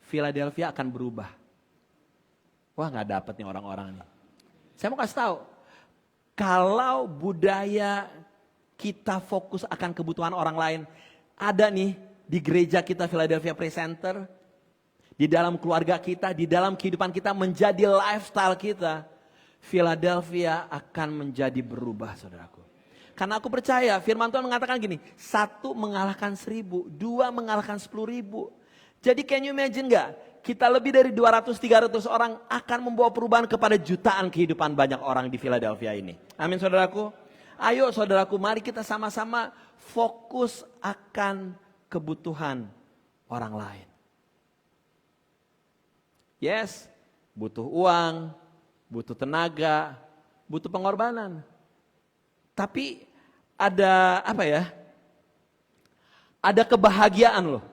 Philadelphia akan berubah. Wah, nggak dapet nih orang-orang nih. Saya mau kasih tahu, kalau budaya kita fokus akan kebutuhan orang lain, ada nih di gereja kita Philadelphia Praise Center, di dalam keluarga kita, di dalam kehidupan kita, menjadi lifestyle kita, Philadelphia akan menjadi berubah, saudaraku. Karena aku percaya firman Tuhan mengatakan gini, 1 mengalahkan 1000, 2 mengalahkan 10.000. Jadi can you imagine gak? Kita lebih dari 200-300 orang akan membawa perubahan kepada jutaan kehidupan banyak orang di Philadelphia ini. Amin saudaraku. Ayo saudaraku, mari kita sama-sama fokus akan kebutuhan orang lain. Yes, butuh uang, butuh tenaga, butuh pengorbanan. Tapi ada apa ya? Ada kebahagiaan loh.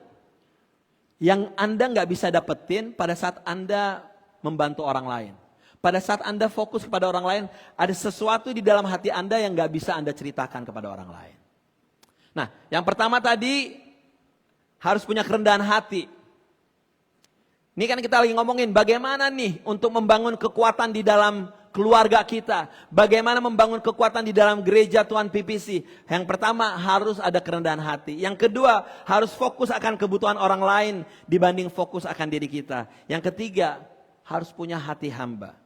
Yang Anda nggak bisa dapetin pada saat Anda membantu orang lain. Pada saat Anda fokus kepada orang lain, ada sesuatu di dalam hati Anda yang nggak bisa Anda ceritakan kepada orang lain. Nah, yang pertama tadi harus punya kerendahan hati. Ini kan kita lagi ngomongin bagaimana nih untuk membangun kekuatan di dalam keluarga kita. Bagaimana membangun kekuatan di dalam gereja Tuhan PPC. Yang pertama harus ada kerendahan hati. Yang kedua harus fokus akan kebutuhan orang lain dibanding fokus akan diri kita. Yang ketiga harus punya hati hamba.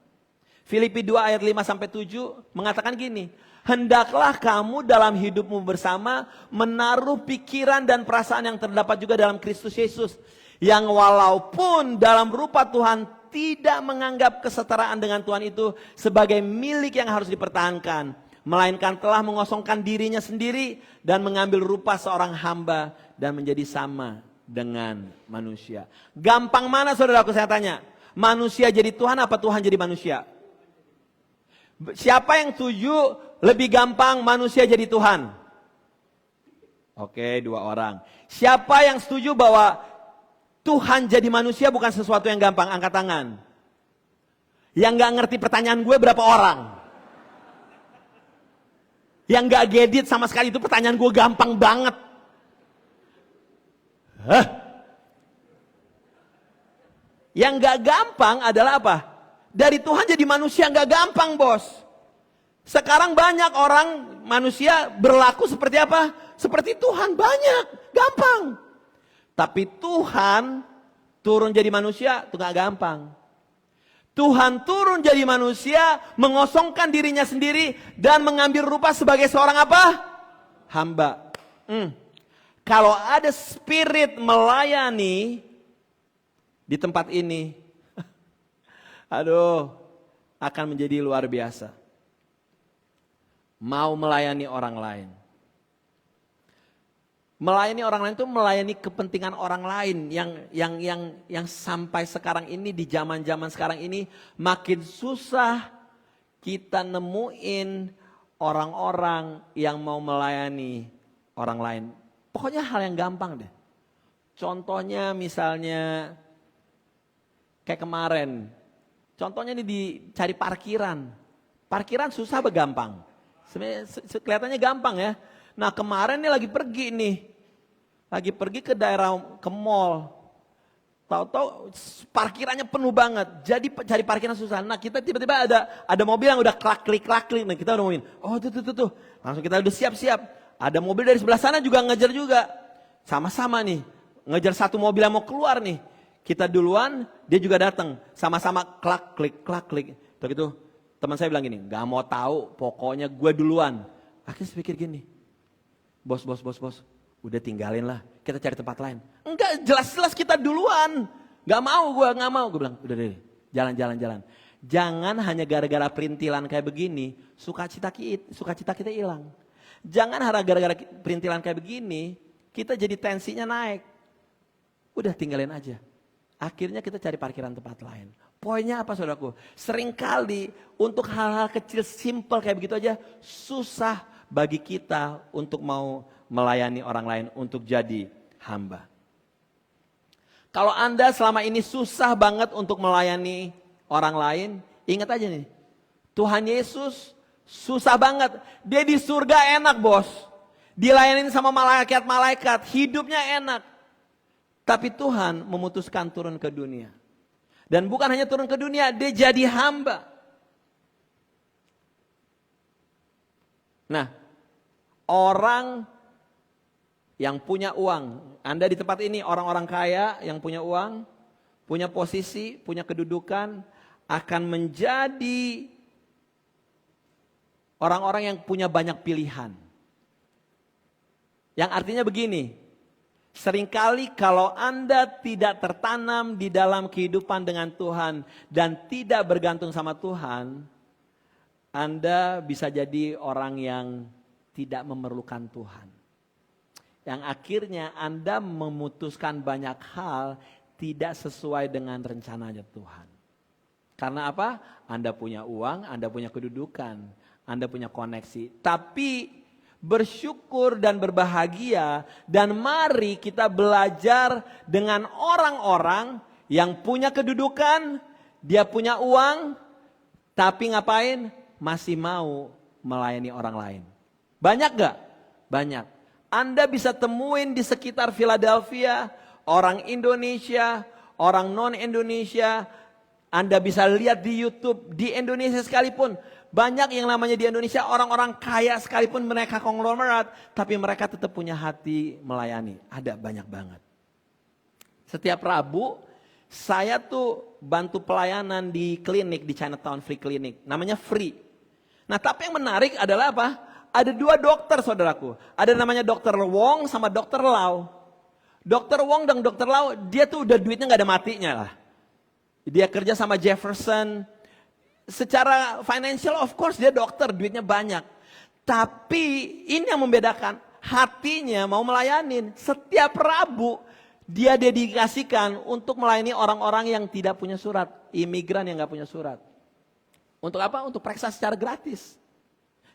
Filipi 2 ayat 5-7 mengatakan gini. Hendaklah kamu dalam hidupmu bersama menaruh pikiran dan perasaan yang terdapat juga dalam Kristus Yesus. Yang walaupun dalam rupa Tuhan tidak menganggap kesetaraan dengan Tuhan itu sebagai milik yang harus dipertahankan. Melainkan telah mengosongkan dirinya sendiri dan mengambil rupa seorang hamba dan menjadi sama dengan manusia. Gampang mana saudaraku saya tanya? Manusia jadi Tuhan apa Tuhan jadi manusia? Siapa yang setuju lebih gampang manusia jadi Tuhan? Oke, 2 orang. Siapa yang setuju bahwa Tuhan jadi manusia bukan sesuatu yang gampang? Angkat tangan. Yang gak ngerti pertanyaan gue berapa orang? Yang gak gedit sama sekali, itu pertanyaan gue gampang banget. Hah? Yang gak gampang adalah apa? Dari Tuhan jadi manusia gak gampang bos. Sekarang banyak orang manusia berlaku seperti apa? Seperti Tuhan, banyak, gampang. Tapi Tuhan turun jadi manusia itu gak gampang. Tuhan turun jadi manusia, mengosongkan dirinya sendiri dan mengambil rupa sebagai seorang apa? Hamba. Kalau ada spirit melayani di tempat ini, aduh, akan menjadi luar biasa. Mau melayani orang lain. Melayani orang lain itu melayani kepentingan orang lain yang sampai sekarang ini di zaman-zaman sekarang ini makin susah kita nemuin orang-orang yang mau melayani orang lain. Pokoknya hal yang gampang deh. Contohnya misalnya kayak kemarin. Contohnya ini dicari parkiran. Parkiran susah apa gampang? Sebenarnya kelihatannya gampang ya. Nah kemarin nih lagi pergi nih. Lagi pergi ke daerah, ke mall. Tahu-tahu parkirannya penuh banget. Jadi cari parkiran susah. Nah kita tiba-tiba ada mobil yang udah klak-klik. Nah kita udah ngomongin, oh tuh. Langsung kita udah siap-siap. Ada mobil dari sebelah sana juga ngejar juga. Sama-sama nih. Ngejar satu mobil yang mau keluar nih. Kita duluan, dia juga datang. Sama-sama klak-klik. Terus gitu, teman saya bilang gini, gak mau tahu, pokoknya gue duluan. Akhirnya saya pikir gini, bos, udah tinggalin lah, kita cari tempat lain. Enggak, jelas-jelas kita duluan. Gak mau. Gue bilang, udah deh, jalan. Jangan hanya gara-gara perintilan kayak begini, sukacita kita hilang. Jangan gara-gara perintilan kayak begini, kita jadi tensinya naik. Udah tinggalin aja. Akhirnya kita cari parkiran tempat lain. Poinnya apa saudaraku? Seringkali untuk hal-hal kecil simple kayak begitu aja susah bagi kita untuk mau melayani orang lain, untuk jadi hamba. Kalau Anda selama ini susah banget untuk melayani orang lain, ingat aja nih, Tuhan Yesus susah banget. Dia di surga enak bos, dilayanin sama malaikat-malaikat, hidupnya enak. Tapi Tuhan memutuskan turun ke dunia. Dan bukan hanya turun ke dunia, dia jadi hamba. Nah, orang yang punya uang, Anda di tempat ini orang-orang kaya yang punya uang, punya posisi, punya kedudukan, akan menjadi orang-orang yang punya banyak pilihan. Yang artinya begini, seringkali kalau Anda tidak tertanam di dalam kehidupan dengan Tuhan dan tidak bergantung sama Tuhan, Anda bisa jadi orang yang tidak memerlukan Tuhan. Yang akhirnya Anda memutuskan banyak hal tidak sesuai dengan rencananya Tuhan. Karena apa? Anda punya uang, Anda punya kedudukan, Anda punya koneksi. Tapi bersyukur dan berbahagia dan mari kita belajar dengan orang-orang yang punya kedudukan, dia punya uang, tapi ngapain? Masih mau melayani orang lain. Banyak gak? Banyak. Anda bisa temuin di sekitar Philadelphia, orang Indonesia, orang non-Indonesia. Anda bisa lihat di YouTube, di Indonesia sekalipun. Banyak yang namanya di Indonesia orang-orang kaya sekalipun mereka konglomerat. Tapi mereka tetap punya hati melayani. Ada banyak banget. Setiap Rabu, saya tuh bantu pelayanan di klinik, di Chinatown Free Clinic. Namanya Free. Nah tapi yang menarik adalah apa? Ada dua dokter saudaraku. Ada namanya dokter Wong sama dokter Lau. Dokter Wong dan dokter Lau, dia tuh udah duitnya gak ada matinya lah. Dia kerja sama Jefferson. Secara financial of course dia dokter, duitnya banyak. Tapi ini yang membedakan. Hatinya mau melayanin. Setiap Rabu dia dedikasikan untuk melayani orang-orang yang tidak punya surat. Imigran yang gak punya surat. Untuk apa? Untuk periksa secara gratis.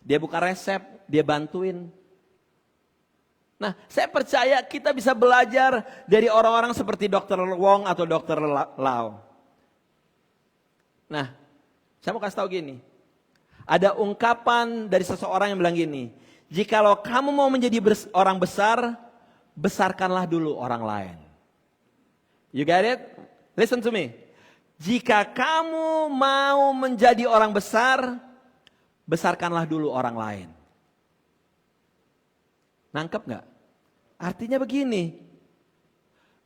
Dia buka resep, dia bantuin. Nah, saya percaya kita bisa belajar dari orang-orang seperti Dr. Wong atau Dr. Lau. Nah, saya mau kasih tahu gini. Ada ungkapan dari seseorang yang bilang gini. Jikalau kamu mau menjadi orang besar, besarkanlah dulu orang lain. You get it? Listen to me. Jika kamu mau menjadi orang besar, besarkanlah dulu orang lain. Nangkep gak? Artinya begini.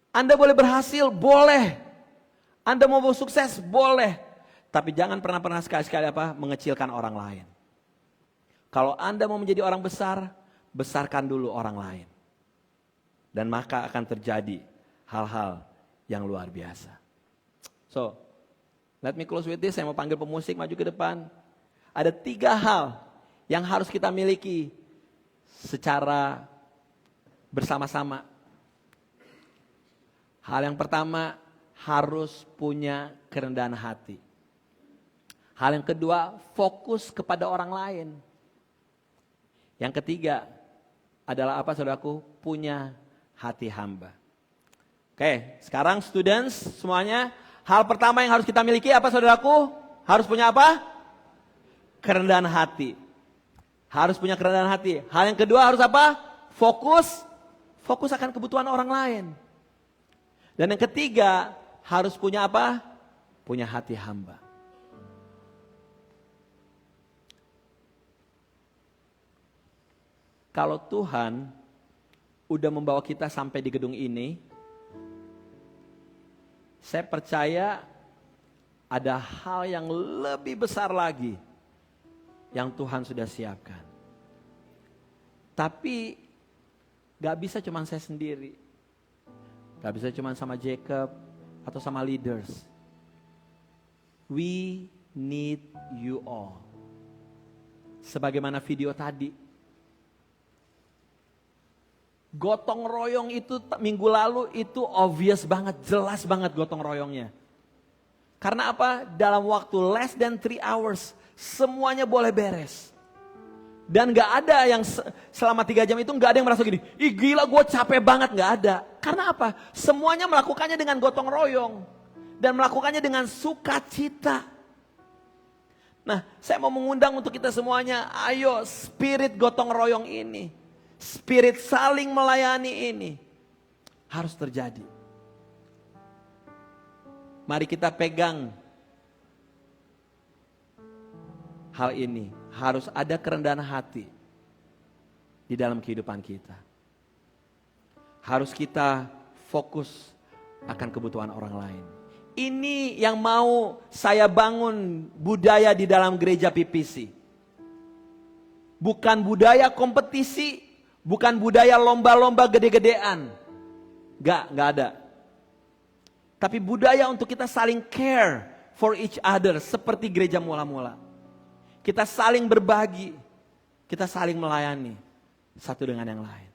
Anda boleh berhasil, boleh. Anda mau sukses, boleh. Tapi jangan pernah sekali-sekali mengecilkan orang lain. Kalau Anda mau menjadi orang besar, besarkan dulu orang lain. Dan maka akan terjadi hal-hal yang luar biasa. So, let me close with this. Saya mau panggil pemusik maju ke depan. Ada 3 hal yang harus kita miliki secara bersama-sama. Hal yang pertama, harus punya kerendahan hati. Hal yang kedua, fokus kepada orang lain. Yang ketiga adalah apa saudaraku? Punya hati hamba. Oke, sekarang students semuanya, hal pertama yang harus kita miliki apa saudaraku? Harus punya apa? Kerendahan hati. Harus punya kerendahan hati. Hal yang kedua harus apa? Fokus akan kebutuhan orang lain. Dan yang ketiga harus punya apa? Punya hati hamba. Kalau Tuhan udah membawa kita sampai di gedung ini, saya percaya ada hal yang lebih besar lagi yang Tuhan sudah siapkan. Tapi gak bisa cuma saya sendiri. Gak bisa cuma sama Jacob atau sama leaders. We need you all. Sebagaimana video tadi. Gotong royong itu minggu lalu itu obvious banget, jelas banget gotong royongnya. Karena apa? Dalam waktu less than 3 hours semuanya boleh beres. Dan gak ada yang selama 3 jam itu gak ada yang merasa gini, ih gila gue capek banget, gak ada. Karena apa? Semuanya melakukannya dengan gotong royong. Dan melakukannya dengan sukacita. Nah, saya mau mengundang untuk kita semuanya, ayo spirit gotong royong ini, spirit saling melayani ini harus terjadi. Mari kita pegang hal ini. Harus ada kerendahan hati di dalam kehidupan kita. Harus kita fokus akan kebutuhan orang lain. Ini yang mau saya bangun budaya di dalam gereja PPC. Bukan budaya kompetisi, bukan budaya lomba-lomba gede-gedean. Gak ada. Tapi budaya untuk kita saling care for each other seperti gereja mula-mula. Kita saling berbagi, kita saling melayani satu dengan yang lain.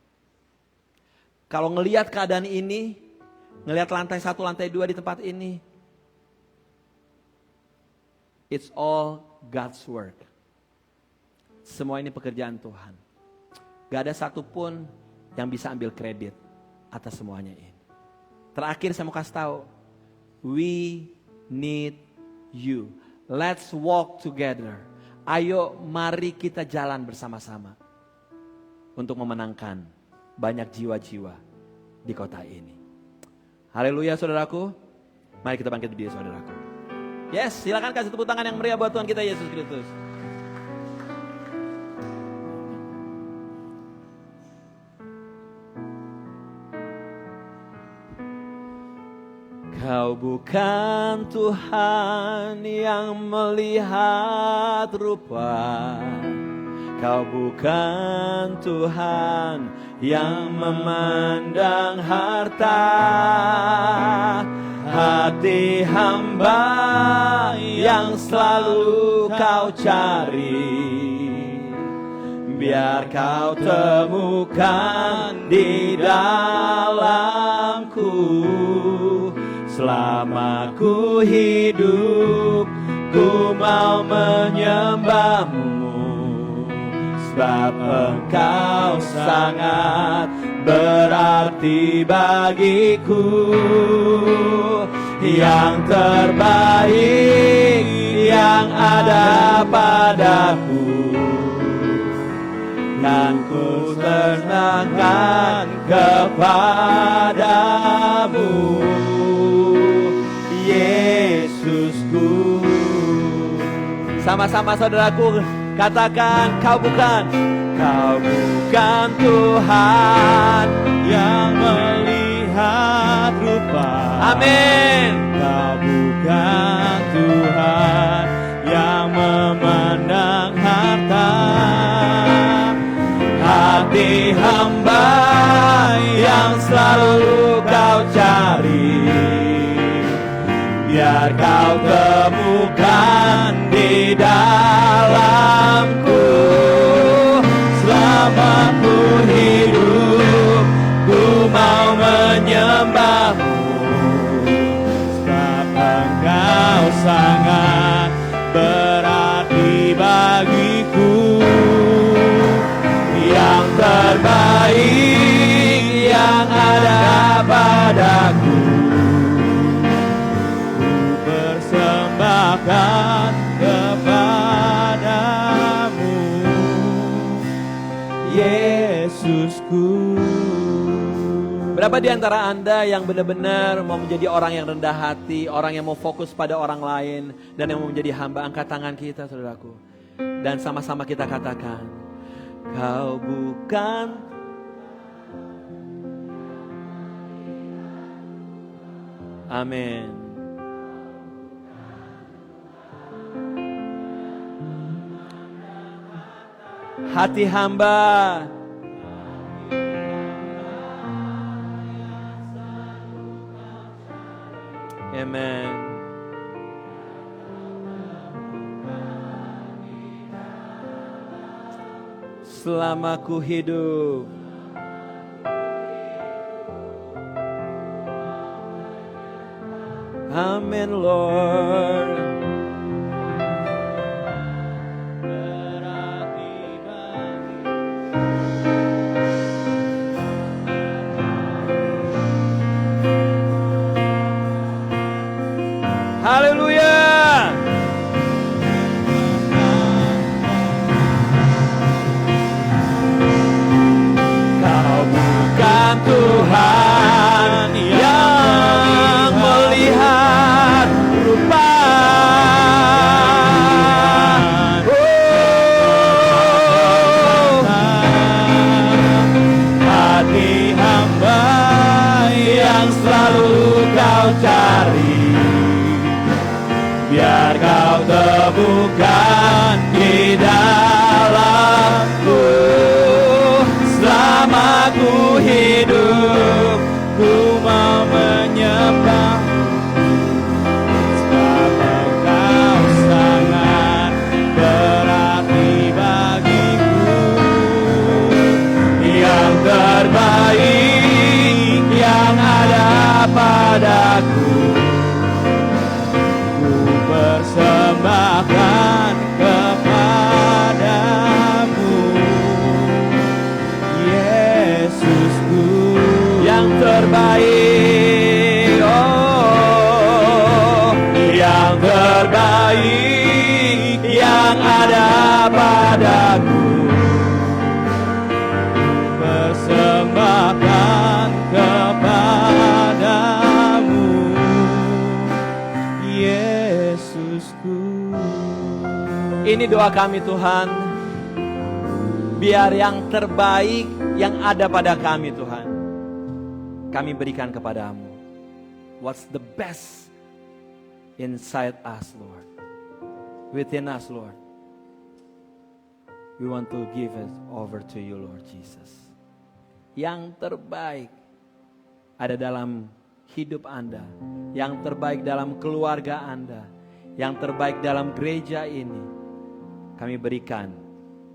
Kalau ngelihat keadaan ini, ngelihat lantai 1, lantai 2 di tempat ini, it's all God's work. Semua ini pekerjaan Tuhan. Gak ada satupun yang bisa ambil kredit atas semuanya ini. Terakhir saya mau kasih tahu, we need you. Let's walk together. Ayo mari kita jalan bersama-sama untuk memenangkan banyak jiwa-jiwa di kota ini. Haleluya saudaraku. Mari kita bangkit berdiri saudaraku. Yes, silakan kasih tepuk tangan yang meriah buat Tuhan kita Yesus Kristus. Kau bukan Tuhan yang melihat rupa. Kau bukan Tuhan yang memandang harta. Hati hamba yang selalu kau cari, biar kau temukan di dalamku. Selama ku hidup, ku mau menyembahmu, sebab engkau sangat berarti bagiku. Yang terbaik yang ada padaku, kan ku serahkan kepadamu, Yesusku. Sama-sama saudaraku katakan, kau bukan Tuhan yang melihat rupa. Amin. Kau bukan Tuhan yang memandang harta. Hati hamba yang selalu kau cari, biar kau temukan di dalamku. Selama ku hidup, ku mau menyembahmu, sebab engkau sangat berarti bagiku. Yang terbaik yang ada padaku, bahkan kepadamu, Yesusku. Berapa di antara Anda yang benar-benar mau menjadi orang yang rendah hati, orang yang mau fokus pada orang lain, dan yang mau menjadi hamba? Angkat tangan kita saudaraku, dan sama-sama kita katakan, kau bukan. Amin. Hati hamba amen. Selama ku hidup, amin Lord. Kau temukan di dalamku. Selama ku hidup, ku mau menyembah. Sebab Kau sangat berarti bagiku. Yang terbaik yang ada padaku, ku persembahkan kepadamu, Yesusku. Yang terbaik, oh, yang terbaik yang ada padaku, persembahkan kepadamu, Yesusku. Ini doa kami Tuhan. Biar yang terbaik yang ada pada kami Tuhan, kami berikan kepadamu. What's the best inside us, Lord? Within us, Lord. We want to give it over to you, Lord Jesus. Yang terbaik ada dalam hidup Anda, yang terbaik dalam keluarga Anda, yang terbaik dalam gereja ini, kami berikan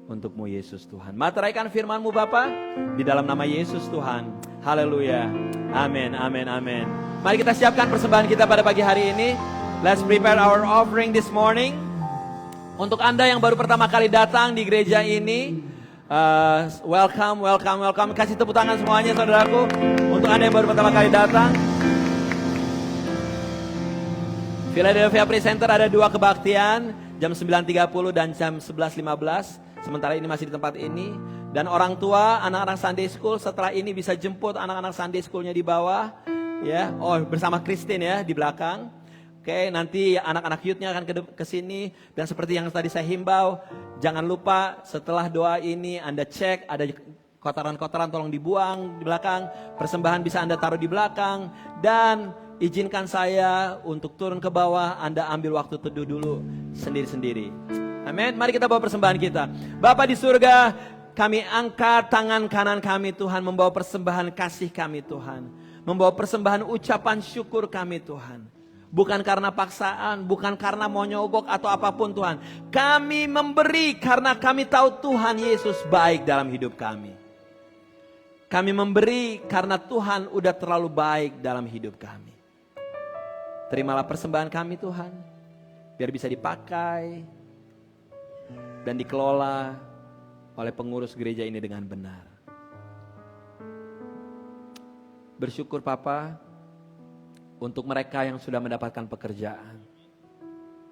untuk-Mu Yesus Tuhan. Materaikan firman-Mu Bapa, di dalam nama Yesus Tuhan. Haleluya. Amin, amin, amin. Mari kita siapkan persembahan kita pada pagi hari ini. Let's prepare our offering this morning. Untuk Anda yang baru pertama kali datang di gereja ini, welcome, welcome, welcome. Kasih tepuk tangan semuanya saudaraku. Untuk Anda yang baru pertama kali datang, Philadelphia Presenter ada 2 kebaktian, jam 9.30 dan jam 11.15. Sementara ini masih di tempat ini. Dan orang tua, anak-anak Sunday School setelah ini bisa jemput anak-anak Sunday School-nya di bawah. Ya, oh bersama Christine ya di belakang. Oke, nanti anak-anak youth-nya akan ke sini. Dan seperti yang tadi saya himbau, jangan lupa setelah doa ini Anda cek ada kotoran-kotoran tolong dibuang di belakang. Persembahan bisa Anda taruh di belakang. Dan izinkan saya untuk turun ke bawah, Anda ambil waktu teduh dulu sendiri-sendiri. Amin. Mari kita bawa persembahan kita. Bapa di surga, kami angkat tangan kanan kami Tuhan, membawa persembahan kasih kami Tuhan, membawa persembahan ucapan syukur kami Tuhan. Bukan karena paksaan, bukan karena mau nyogok atau apapun Tuhan. Kami memberi karena kami tahu Tuhan Yesus baik dalam hidup kami. Kami memberi karena Tuhan udah terlalu baik dalam hidup kami. Terimalah persembahan kami Tuhan, biar bisa dipakai dan dikelola oleh pengurus gereja ini dengan benar. Bersyukur Papa untuk mereka yang sudah mendapatkan pekerjaan.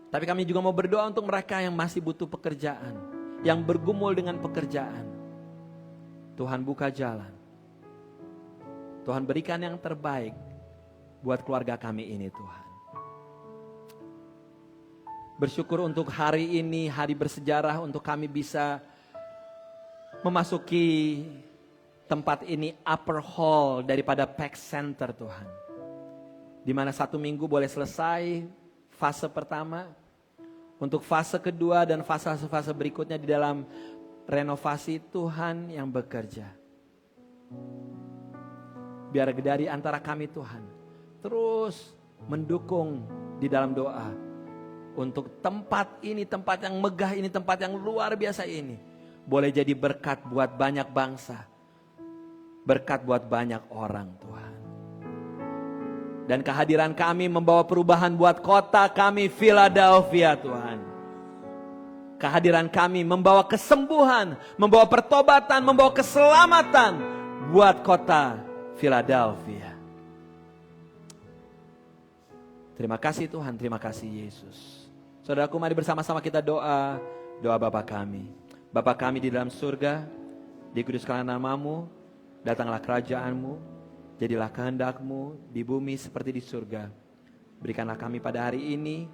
Tapi kami juga mau berdoa untuk mereka yang masih butuh pekerjaan, yang bergumul dengan pekerjaan. Tuhan buka jalan. Tuhan berikan yang terbaik buat keluarga kami ini Tuhan. Bersyukur untuk hari ini, hari bersejarah untuk kami bisa memasuki tempat ini upper hall daripada PAX Center Tuhan. Di mana 1 minggu boleh selesai fase pertama. Untuk fase kedua dan fase-fase berikutnya di dalam renovasi Tuhan yang bekerja. Biar dari antara kami Tuhan terus mendukung di dalam doa. Untuk tempat ini, tempat yang megah ini, tempat yang luar biasa ini. Boleh jadi berkat buat banyak bangsa. Berkat buat banyak orang Tuhan. Dan kehadiran kami membawa perubahan buat kota kami Philadelphia Tuhan. Kehadiran kami membawa kesembuhan, membawa pertobatan, membawa keselamatan buat kota Philadelphia. Terima kasih Tuhan, terima kasih Yesus. Saudaraku, mari bersama-sama kita doa Bapa kami. Bapa kami di dalam surga, dikuduskanlah nama-Mu, datanglah kerajaan-Mu, jadilah kehendak-Mu di bumi seperti di surga. Berikanlah kami pada hari ini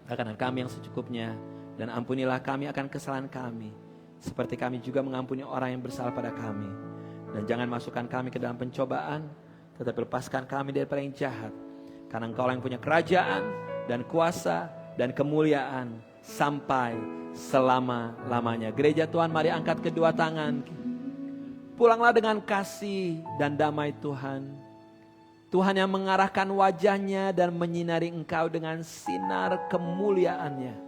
makanan kami yang secukupnya, dan ampunilah kami akan kesalahan kami, seperti kami juga mengampuni orang yang bersalah pada kami. Dan jangan masukkan kami ke dalam pencobaan, tetapi lepaskan kami daripada yang jahat. Karena Engkau yang punya kerajaan dan kuasa dan kemuliaan sampai selama-lamanya. Gereja Tuhan, mari angkat kedua tangan. Pulanglah dengan kasih dan damai Tuhan. Tuhan yang mengarahkan wajahnya dan menyinari engkau dengan sinar kemuliaannya.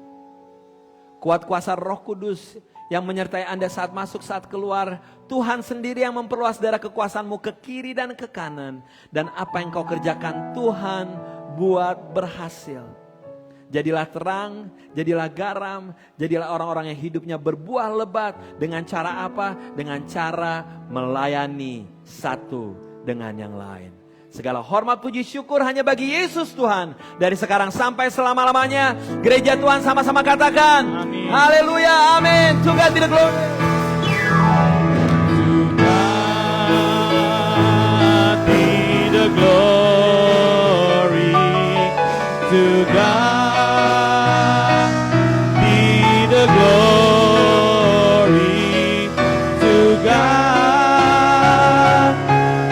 Kuat kuasa Roh Kudus yang menyertai Anda saat masuk, saat keluar. Tuhan sendiri yang memperluas daerah kekuasaanmu ke kiri dan ke kanan. Dan apa yang kau kerjakan Tuhan buat berhasil. Jadilah terang, jadilah garam, jadilah orang-orang yang hidupnya berbuah lebat. Dengan cara apa? Dengan cara melayani satu dengan yang lain. Segala hormat, puji, syukur hanya bagi Yesus Tuhan. Dari sekarang sampai selama-lamanya. Gereja Tuhan sama-sama katakan. Amin. Haleluya, amin. To God be the glory. To God be the glory. To God be the glory. To God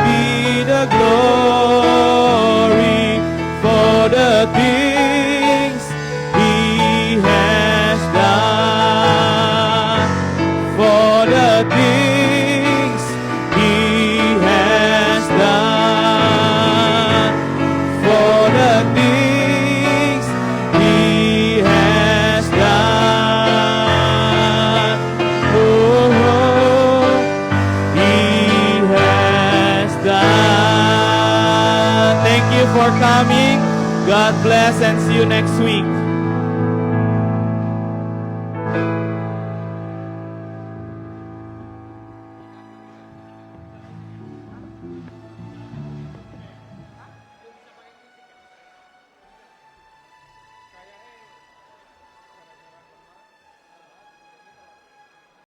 be the glory for the things He has done. For the things He has done. For the things He has done. Oh, He has done. Thank you for coming. God bless and see you next week.